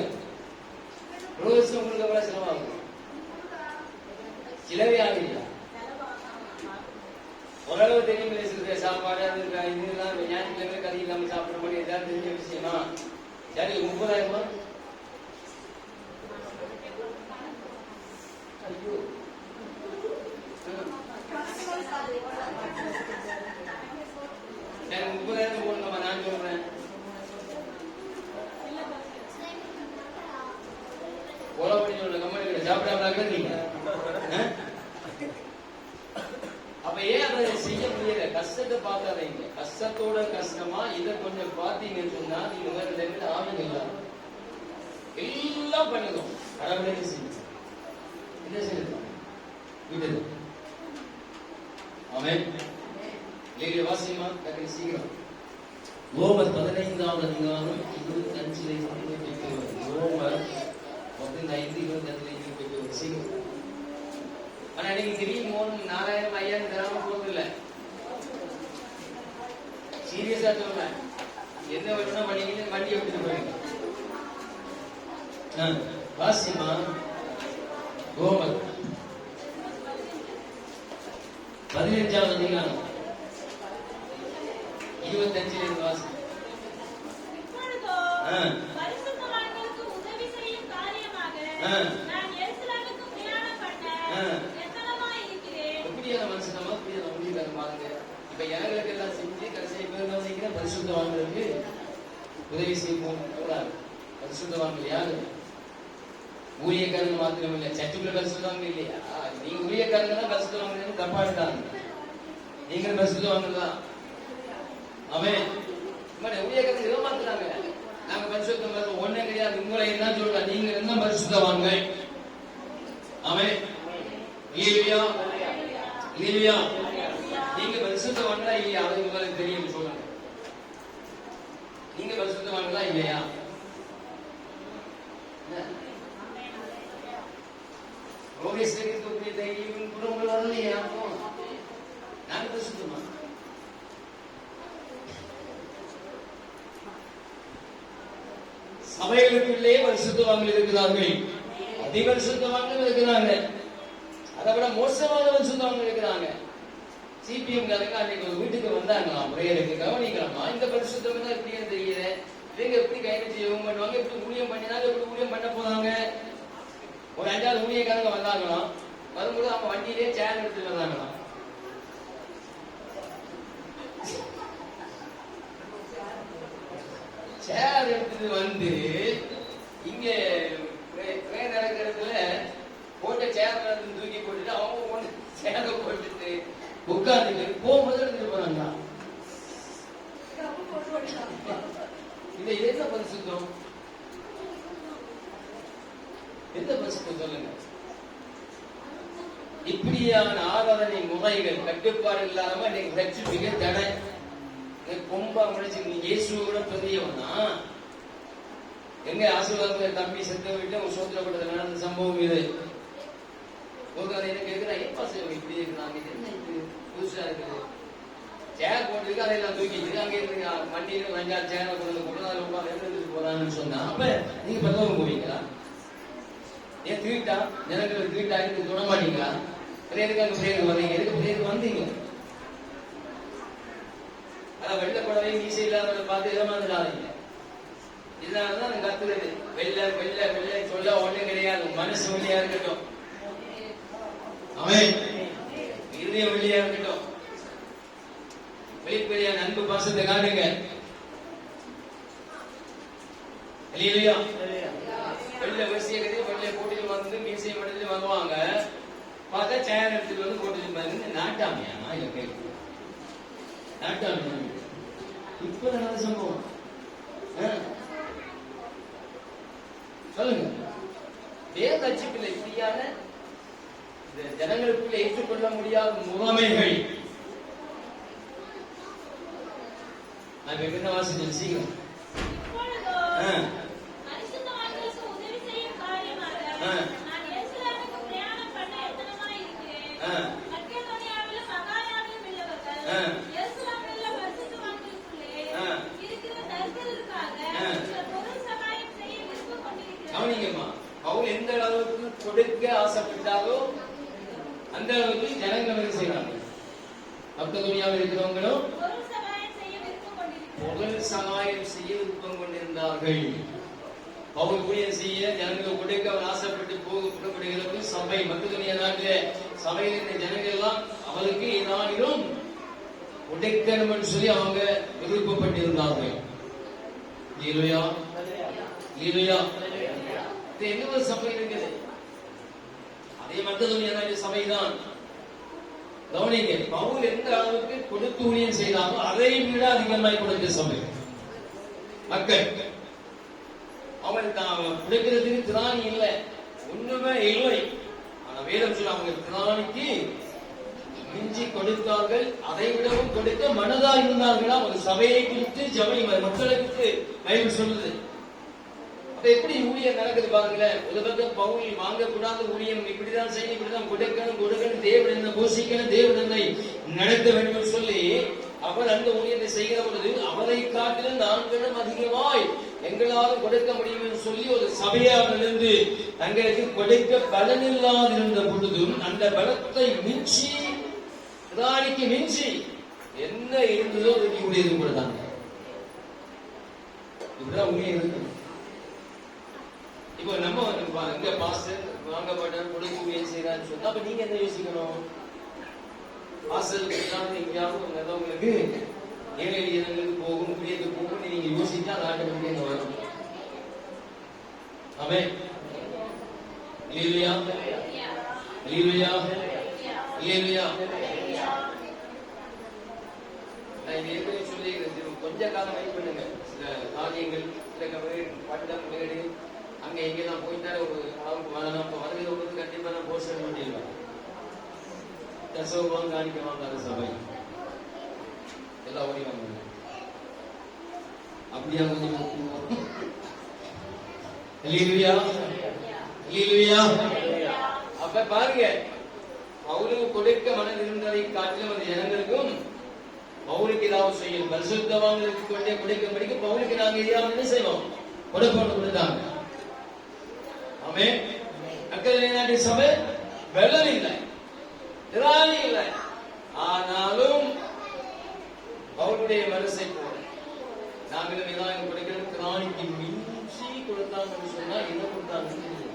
ஒரு வருஷம் உங்களுக்கு எவ்வளவு செலவாகும்? சிலவே ஆகலையா? ஓரளவு தெரியும் பேசுறது, சாப்பாடு இதெல்லாம் ஞாயிற்றுக்கிழமை கதை இல்லாம சாப்பிட மாதிரி ஏதாவது தெரிஞ்ச விஷயமா? சரி, 30,000 ஐயோ, சரி 30,000 போடணுமா? நான் சொல்றேன், கொலை பண்ணி சொல்ற கம்பெனி சாப்பிடாம நீங்க. அப்ப ஏன் அதை செய்ய முடியல? கஷ்டத்தை பார்க்காதீங்க. கஷ்டத்தோட கஷ்டமா இதை கொஞ்சம் பார்த்தீங்கன்னு சொன்னா நீங்க வேற லெவலில் ஆளுங்க எல்லாம் பண்ணுறோம். கடவுளே செய்யும், என்ன செய்யணும் விடுது. அவன் ஏழு வாசியமா கட்டி சீக்கிரம். ரோமர் 15வது அதிகாரம் 25 ரோமர் 15 25 சீக்கிரம். ஆனா நீங்க திடீர்னு 4,000 5,000 தராம போறது இல்ல. சீரியஸா சொல்றேன், என்ன வேணும்னா பண்ணீங்க, வண்டி எடுத்துட்டு போயிடுங்க. வாசிமா ரோமர் 15வது அதிகாரம் 25 வாசி. எப்படியான மனுஷனமா முடிவு பாருங்க. இப்ப எனக்கு எல்லாம் செஞ்சு கடைசி பேர் பரிசுத்தவான்களுக்கு உதவி செய்வோம். பரிசுத்தவான்கள் யாரு? ஊழியக்காரங்க மாத்திரம் இல்ல, சர்ச்சுக்குள்ள பரிசுத்தவாங்க இல்லையா? நீங்க ஊழியக்காரங்க தான் பரிசுத்தவாங்க, தப்பா எடுத்தாங்க. நீங்க பரிசுத்தவாங்க தான். அவன் ஊழியக்காரங்க ஏமாத்துறாங்க. நாங்க பரிசுத்தம் ஒண்ணே கிடையாது, உங்களை என்ன சொல்ற, நீங்க என்ன பரிசுத்தவாங்க. அவன் இல்லையா இல்லையா? நீங்க பரிசுத்தவான்களா இல்லையா? அது உங்களுக்கு தெரியும், சொல்லுங்க. நீங்க பரிசுத்தவான்களா இல்லையா? தைரியம் குடும்பங்கள் வரலையா? நாங்க பரிசுத்தமா? சபைகளுக்குள்ளே பரிசுத்தவான்கள் இருக்கிறார்கள், அதிபரிசுத்தவான்கள் இருக்கிறாங்க. அதை விட மோசமானவன் சுத்தவங்க இருக்கிறாங்க. சிபிஎம் காரங்க அன்னைக்கு ஒரு வீட்டுக்கு வந்தாங்களாம் பிரேயருக்கு. கவனிக்கலாமா, இந்த பரிசுத்தம் தான் எப்படின்னு தெரியல. இவங்க எப்படி கைது யோகம் பண்ணுவாங்க, எப்படி ஊழியம் பண்ணினாங்க, எப்படி ஊழியம் பண்ண போறாங்க. ஒரு 5 ஊழியக்காரங்க வந்தாங்களாம். வரும்போது அவங்க வண்டியிலே சேர் எடுத்துட்டு வந்தாங்களாம். சேர் எடுத்துட்டு வந்து இங்க ட்ரெயின் நடக்கிறதுல போட்ட சேர் தூக்கி போட்டுட்டு அவங்க ஒண்ணு சேர போட்டுட்டு உட்கார்ந்து போகும்போது எடுத்துட்டு போறாங்க. இது என்ன பரிசுத்தம்? எந்த பரிசுத்தம் சொல்லுங்க? இப்படியான ஆராதனை முறைகள் கட்டுப்பாடு இல்லாம இன்னைக்கு ரட்சிப்பிக்க தடை. கொம்பா முடிச்சு நீ இயேசுவோட பெரியவனா எங்க ஆசீர்வாதத்துல தம்பி செத்த வீட்டுல ஒரு சோத்திரப்பட்டது நடந்த சம்பவம் இது. கேட்கிறேன், ஏன் பாசம் இப்படி இருக்கிறாங்க, என்ன இது புதுசா இருக்குது? சேர் போட்டுருக்கு, அதையெல்லாம் தூக்கிட்டு அங்கே இருந்து வண்டியில 5-6 சேரை கொண்டு கொண்டு அதில் உட்காந்து எடுத்துட்டு போறாங்கன்னு சொன்னா அப்ப நீங்க பத்தவங்க போவீங்களா? ஏன் திருட்டா ஜனங்களுக்கு திருட்டா இருக்கு சொல்ல மாட்டீங்களா? எதுக்கு அங்க பிரேருக்கு வந்தீங்க? எதுக்கு பிரேருக்கு வந்தீங்க? அதான் வெள்ள புடவை மீசை இல்லாத பார்த்து ஏமாந்துடாதீங்க. இதனாலதான் நான் கத்துறது. வெள்ள வெள்ள வெள்ள சொல்ல ஒண்ணும் கிடையாது. மனசு வெள்ளியா இருக்கட்டும், அவன் இருதயம் வெள்ளியா இருக்கட்டும். வெளிப்படையா அன்பு பாசத்தை காட்டுங்க. இல்லையா? வெள்ள வரிசையை கட்டி வெள்ளைய போட்டிட்டு வந்து மீசையை மடத்துல வாங்குவாங்க. பார்த்தா சேர் எடுத்துட்டு வந்து போட்டு பாருங்க. நாட்டாமையா இல்ல கேட்கு நாட்டாமையா? இப்ப நடந்த சம்பவம் சொல்லுங்க. வேத அச்சுக்களை இப்படியான ஜனங்களுக்குள்ள ஏற்றுக்கொள்ள முடியாத முறைமைகள். நான் என்ன வாசிச்சேன் சீக்கிரம். கவனிங்கம்மா, பவுல் எந்த அளவுக்கு கொடுக்க ஆசைப்பட்டாலோ அந்த அளவுக்கு ஜனங்கள் செய்யறாங்க. மக்கதுனியாவில் இருக்கிறவங்களும் பொருள் சகாயம் செய்ய விருப்பம் கொண்டிருந்தார்கள். பவுல் ஊழியம் செய்ய ஜனங்கள் கொடுக்க அவர் ஆசைப்பட்டு போகப்படுகிறது. சபை மக்கதுனியா நாட்டில சபையில் இருந்த ஜனங்கள் எல்லாம் அவருக்கு ஏதானிலும் உடைக்கணும் சொல்லி அவங்க விருப்பப்பட்டிருந்தார்கள். லீலுயா லீலுயா. என்ன ஒரு சபை இருக்குது? அதே மக்கதுனியா சபைதான். கவனிங்க, பவுல் எந்த அளவுக்கு கொடுத்து ஊழியம் செய்தாலும் அதை விட அதிகமாய் கொடுத்த சபை மக்கள். அவங்க கொடுக்கிறதுக்கு திராணி இல்லை, ஒண்ணுமே இல்லை. ஆனா வேதம் சொல்ல அவங்க திராணிக்கு மிஞ்சி கொடுத்தார்கள், அதை விடவும் கொடுக்க மனதா இருந்தார்களா? அவங்க சபையை குறித்து சபை மக்களுக்கு பைபிள் சொல்லுது. அப்ப எப்படி ஊழியம் நடக்குது பாருங்களேன். உலகத்தை பவுல் வாங்கக்கூடாத ஊழியம் இப்படிதான் செய்ய, இப்படிதான் கொடுக்கணும், தேவன் என்ன போஷிக்கணும், தேவன் என்னை நடத்த வேண்டும் சொல்லி அவர் அந்த ஊழியத்தை செய்கிற பொழுது அவரை காட்டிலும் நான்களும் அதிகமாய் எங்களால் கொடுக்க முடியும் என்று சொல்லி ஒரு சபையாவிலிருந்து தங்களுக்கு கொடுக்க பலன் இல்லாதிருந்த பொழுதும் அந்த பலத்தை மிஞ்சி பிராணிக்கு மிஞ்சி என்ன இருந்ததோ அதுக்கு கூடியது கூட தாங்க. இப்படிதான் ஊழியம் இருக்கு. இப்போ நம்ம எங்க பாஸ்டர் வாங்கப்பட்ட கொடுக்க ஊழியம் செய்யறான்னு சொன்னா அப்ப நீங்க என்ன யோசிக்கணும்? வாசலுக்கு எங்கேயாவது நல்லவங்களுக்கு ஏழை ஜனங்களுக்கு போகும், ஊழியத்துக்கு போகும் நீங்க யோசிச்சா அந்த ஆட்டோமேட்டிக்கா வரும். ஆமென். அல்லேலூயா அல்லேலூயா அல்லேலூயா. நான் இது ஏற்கனவே சொல்லியிருக்கிறேன். கொஞ்ச காலம் வெயிட் பண்ணுங்க. சில காரியங்கள் சில பட்டம் வீடு அங்க எங்கெல்லாம் போயிட்டா ஒரு அளவுக்கு வரணும். அப்ப வருகிற பொழுது கண்டிப்பா நான் போஸ்ட் பண்ண முடியல. தசோவாங்க காணிக்க வாங்காத சபை எல்லாம் ஓடி வாங்க அப்படியா கொஞ்சம். அல்லேலூயா அல்லேலூயா. அப்ப பாருங்க, பவுலுக்கு கொடுக்க மனம் இருந்ததை காட்டிலும் அந்த ஜனங்களுக்கும் பவுலுக்கு ஏதாவது செய்யும். பரிசுத்தவான்களுக்கு கொண்டே கொடுக்கும்படிக்கு பவுலுக்கு நாங்க ஏதாவது என்ன செய்வோம்? கொடுப்போம் கொடுத்தாங்க. ஆமென். மக்கள் நாட்டு சபை வெள்ளம் இல்லை. திராணி இல்லை. ஆனாலும் அவருடைய மனசை போல நாங்களும் ஏதாவது கொடுக்கிறோம். திராணிக்கு மிஞ்சி கொடுத்தாங்கன்னு சொன்னா என்ன கொடுத்தாங்கன்னு தெரியல.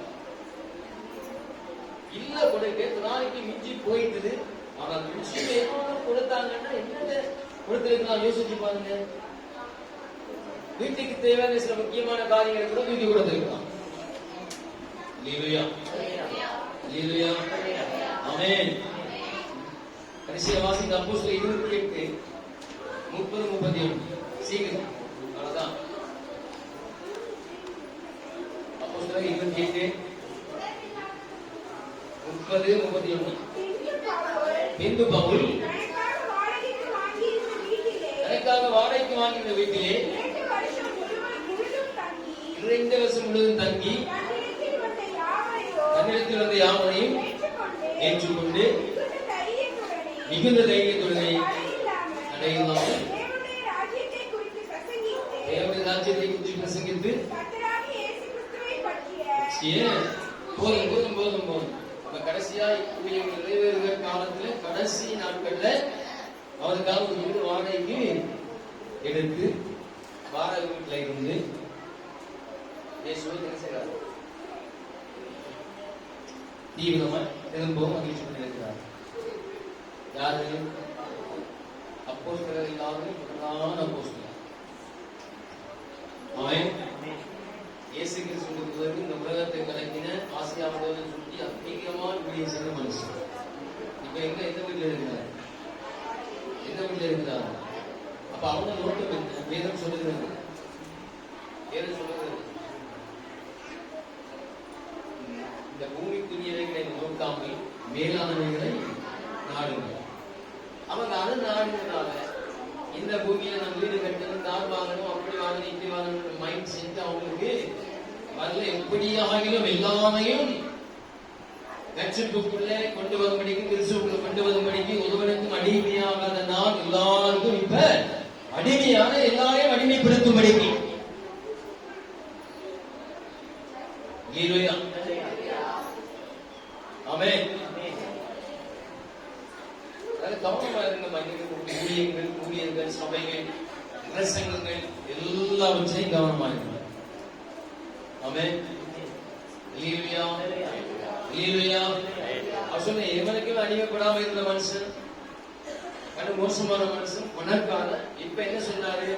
இல்ல கொடுக்க திராணிக்கு மிஞ்சி போயிட்டுது. ஆனா மிஞ்சி ஏதாவது கொடுத்தாங்கன்னா என்னங்க கொடுத்திருக்கலாம் யோசிச்சு பாருங்க. வீட்டுக்கு தேவையான சில முக்கியமான காரியங்களை கூட வீட்டு கொடுத்திருக்கலாம். ஆமென். கடைசியா வாசித்த அப்போஸ்தலர் 28 30 31 சீக்கிரம் அவ்வளவுதான். அப்போஸ்தலர் 28 30 31. பின்பு பவுல் எனக்காக வாடகைக்கு வாங்கியிருந்த வீட்டிலே 2 வருஷம் முழுவதும் தங்கி தன்னிடத்தில் வந்த யாவரையும் ஏற்றுக்கொண்டு மிகுந்த தைரியத்துடனே தடையில்லாமல் தேவனுடைய ராஜ்யத்தை குறித்து பிரசங்கித்து போதும். கடைசியா நிறைவேறுகிற காலத்துல கடைசி நாட்கள்ல அவருக்காக ஒரு வீடு வாடகைக்கு எடுத்து வாடகை வீட்டுல இருந்து தீவிரமா திரும்பவும் மகிழ்ச்சி கொண்டிருக்கிறார். யாரு? அப்போஸ்தலர் எல்லாரும் பிரதான அப்போஸ்தலர். அவன் இயேசு கிறிஸ்துவுக்கு இந்த உலகத்தை கலக்கின ஆசியா முழுவதும் சுற்றி அதிகமான ஊழியம் செய்த மனுஷன். இப்ப எந்த வீட்டுல இருக்கிறார்? எந்த வீட்டுல இருக்கிறார்? அப்ப அவங்க நோக்கம் என்ன? வேதம் சொல்லுகிறது. இந்த பூமிக்குரியவைகளை நோக்காமல் மேலானவைகளை நாடுங்கள். அவங்க அதை நாடுனால இந்த பூமியில நம்ம வீடு கட்டணும், கார் வாங்கணும், அப்படி வாங்கணும், இப்படி வாங்கணும் மைண்ட் செட் அவங்களுக்கு வரல. எப்படியாகிலும் எல்லாமையும் கட்சிப்புக்குள்ளே கொண்டு வரும்படிக்கு, கிறிஸ்துவுக்குள்ள கொண்டு வரும்படிக்கு ஒருவனுக்கும் அடிமையாகாத நான் எல்லாருக்கும் இப்ப அடிமையான எல்லாரையும் அடிமைப்படுத்தும்படிக்கு. ஆமென். கவனமா இருந்த ஊழியங்கள், ஊழியர்கள், சபைகள், பிரசங்கங்கள் எல்லாவற்றையும் கவனமா இருங்க. ஆமென். சொன்ன எவனுக்கும் அடிமைப்படாம இருந்த மனுஷன், கண்டு மோசமான மனுஷன், பணக்கார. இப்ப என்ன சொன்னாரு?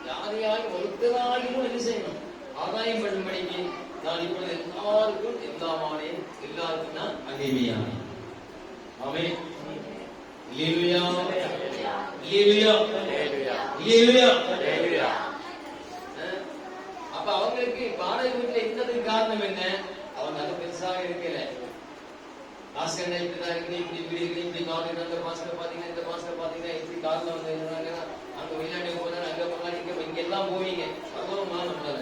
யாரையாயும் ஒருத்தராயும் என்ன செய்யணும்? ஆதாயம் பண்ணும்படிக்கு நான் இப்பொழுது எல்லாருக்கும் எல்லாமானேன், எல்லாருக்கும் நான் அடிமையானேன். ஆமென். அல்லேலூயா. அல்லேலூயா. அல்லேலூயா. அல்லேலூயா. அப்ப அவங்களுக்கு வாடகை வீட்டுல இருந்ததுக்கு காரணம் என்ன? அவங்க அது பெருசாக இருக்கல. ஆஸ்கர் இப்படிதான் இருக்கு, இப்படி வீடு இருக்கு, இப்படி கார் இருக்கு, அந்த மாஸ்டர் பாத்தீங்கன்னா, இந்த மாஸ்டர் பாத்தீங்கன்னா, இப்படி கார்ல வந்து இருந்தாங்க, அங்க வெளிநாட்டுக்கு போனாங்க, அங்க போனாங்க, இங்க எல்லாம் போவீங்க. அதுவும் நம்மளால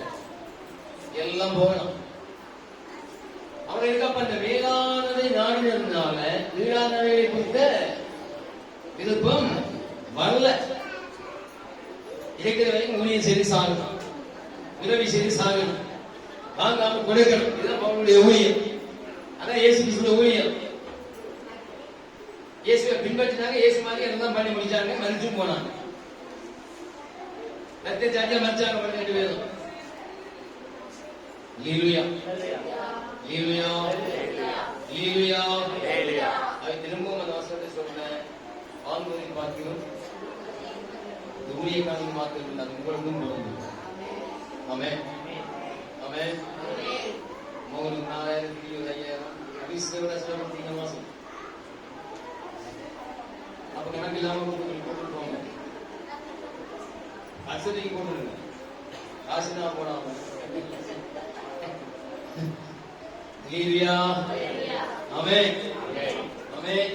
எல்லாம் போகணும். அவர்களுக்கு அப்ப அந்த வேளாணதை நாடினதுனால வீடானவை குறித்த விருப்பம் வரல. இருக்கிற வரைக்கும் ஊழியம் செய்து சாகணும், உதவி செய்து சாகணும், வாங்காம கொடுக்கணும். இதுதான் அவங்களுடைய ஊழியம். அதான் இயேசு கிறிஸ்துவின் ஊழியம். இயேசுவை பின்பற்றினாங்க, இயேசு மாதிரி எல்லாம் பண்ணி முடிச்சாங்க, மறிச்சு போனாங்க. ரத்த சாட்டியா மறிச்சாங்க 12 பேரும். அல்லேலூயா. அல்லேலூயா. அல்லேலூயா. அல்லேலூயா. அதை திரும்பவும் அந்த வசனத்தை சொல்றேன். ஆண்களை பார்க்கிறோம், ஊழியக்காரங்க மாத்திரம் அது உங்களுக்கும் பொருந்தும். ஆமென். ஆமென். 4000 5000 அபிஷேக ரசம் மாசம். அப்ப கணக்கு இல்லாம போட்டு போங்க, அசதிக்கு போட்டுருங்க, காசுனா போடாம. ஆமென். ஆமென்.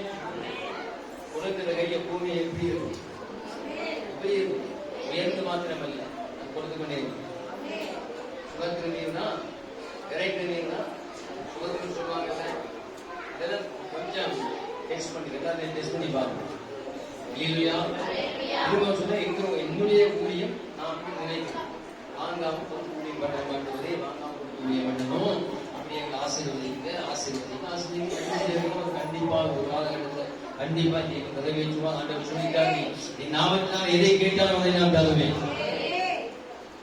உலகத்துல கைய பூமி எப்படி இருக்கும்? எப்படி இருக்கும்? உயர்ந்து மாத்திரமல்ல, கொடுத்து கொண்டே இருக்கும். சுகத்திர நீர்னா, இறைக்கிற நீர்னா, சுகத்திரம் சொல்லுவாங்கல்ல, இதெல்லாம் கொஞ்சம் டெஸ்ட் பண்ணி எல்லாத்தையும் டெஸ்ட் பண்ணி பாருங்க. என்னுடைய ஊழியம் நான் நினைக்கிறேன், வாங்காம கொடுத்து ஊழியம் பண்ண மாட்டேன், வாங்காம கொடுத்து ஊழியம் பண்ணணும். எங்களை ஆசீர்வதிங்க கண்டிப்பாக ஒரு காலகட்டத்தில் கண்டிப்பா நீ நிறைவேற்றுவா. ஆண்டவர் சொல்லிட்டார், நீ நாமத்தினால் எதை கேட்டாலும் அதை நான் தருவேன்.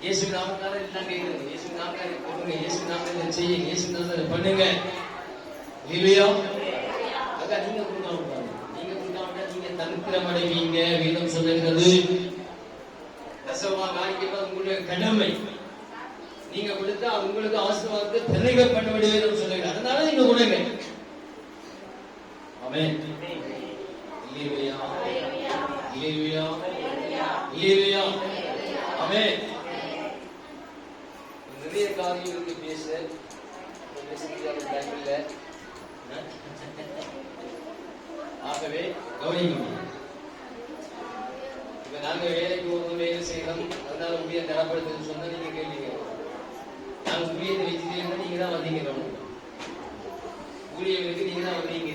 இயேசு நாமத்தினால எல்லாம் கேட்குறது, இயேசு நாமத்தினால கொடுங்க, இயேசு நாமத்தினால செய்யுங்க, இயேசு நாமத்தினால பண்ணுங்க. இல்லையா? அதான் நீங்க கொடுக்காம நீங்க கொடுக்காம நீங்க தரித்திரம் அடைவீங்க. வேதம் சொல்லுகிறது தசமா காணிக்க உங்களுடைய கடமை. நீங்க கொடுத்தா உங்களுக்கு ஆசீர்வாதத்தை பெருக பண்ண வேண்டியது சொல்லுங்க. அதனால நீங்க கொடுங்க. ஆமென். அல்லேலூயா, அல்லேலூயா, அல்லேலூயா. ஆமென். நிறைய காரியங்களுக்கு பேச டைம். ஆகவே கவனிக்க. இப்ப நாங்க வேலைக்கு ஒரு வேலை செய்யறோம், அதனால ஊழிய தரப்படுத்துன்னு சொன்னா நீங்க கேள்விங்க. நாங்க ஊழியத்தை வச்சுட்டீங்கன்னா நீங்க தான் வந்தீங்க. ஊழியர்களுக்கு நீங்க தான் வந்தீங்க.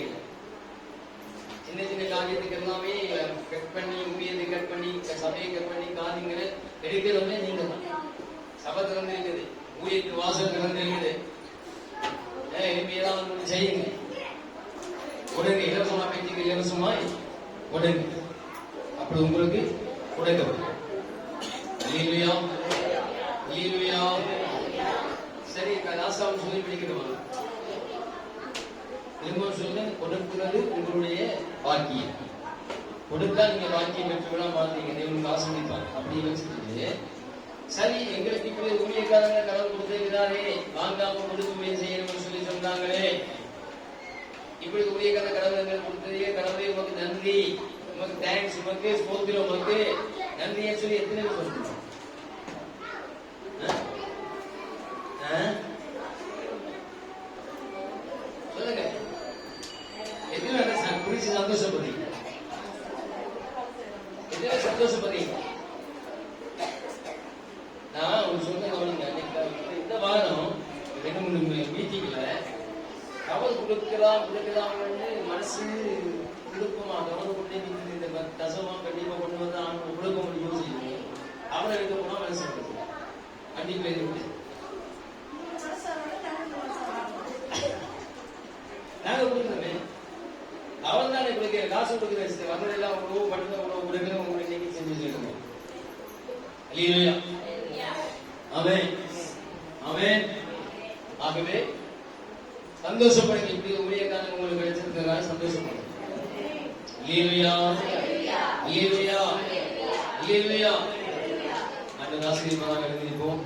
சின்ன சின்ன காரியத்துக்கு எல்லாமே கட் பண்ணி ஊழியத்தை கட் பண்ணி சபையை கட் பண்ணி காரியங்களை எடுக்கிறவங்க நீங்க தான். சபை திறந்து இருக்குது, ஊழியத்து வாசல் திறந்து இருக்குது. எளிமையெல்லாம் வந்து செய்யுங்க. உடனே இலவசமா பேச்சுக்கு இலவசமா உடனே அப்படி உங்களுக்கு உடைக்கப்படும். அல்லேலூயா, அல்லேலூயா. சரி, லாஸ்டாவும் சொல்லி பிடிக்கிறோம். திரும்ப சொல்ல, கொடுக்கிறது உங்களுடைய பாக்கியம். கொடுத்தா நீங்க பாக்கியம் பெற்றுவிட மாட்டீங்க, தேவனுக்கு ஆசீர்வதிப்பார். அப்படி வச்சுட்டு சரி, எங்களுக்கு இப்படி ஊழியக்காரங்க கடவுள் கொடுத்திருக்கிறாரே, வாங்காம கொடுத்து ஊழியம் செய்யணும்னு சொல்லி சொன்னாங்களே, இப்படி ஊழியக்காரங்க கடவுள் எங்களுக்கு கொடுத்ததே, கடவுளே உமக்கு நன்றி, உமக்கு தேங்க்ஸ், உமக்கு ஸ்தோத்திரம், உமக்கு நன்றின்னு சொல்லி எத்தனை பேர் சொல்றீங்க? சொல்லுங்க, எத்தனை பேர் குறிச்சு சந்தோஷப்படுறீங்க? எத்தனை பேர் சந்தோஷப்படுறீங்க? நான் ஒரு சொல்ல கவனிங்க. இந்த வாரம் 2-3 மீட்டிங்ல கவல் கொடுக்கலாம்னு மனசு விருப்பமா கவலை கொண்டே இந்த தசமா கண்டிப்பா கொண்டு வந்து அவனுக்கு கொடுக்க முடியும் யோசிச்சு அவனை எடுக்க போனா மனசு கண்டிப்பா இது நாங்க கொடுக்குறோமே. அவன் தானே கொடுக்க காசு கொடுக்குற வந்ததெல்லாம் உணவு பண்ணுங்க, உணவு கொடுக்குற உங்களை இன்னைக்கு செஞ்சு வச்சிருக்கோம். அல்லேலூயா, ஆமென், ஆமென். ஆகவே சந்தோஷப்படுங்க. இப்படி ஊழியக்காரங்க உங்களுக்கு கிடைச்சிருக்கிறதுனால சந்தோஷப்படுங்க. அல்லேலூயா, அல்லேலூயா, அல்லேலூயா. அந்த ஆசீர்வாதமாக இருந்திருப்போம்.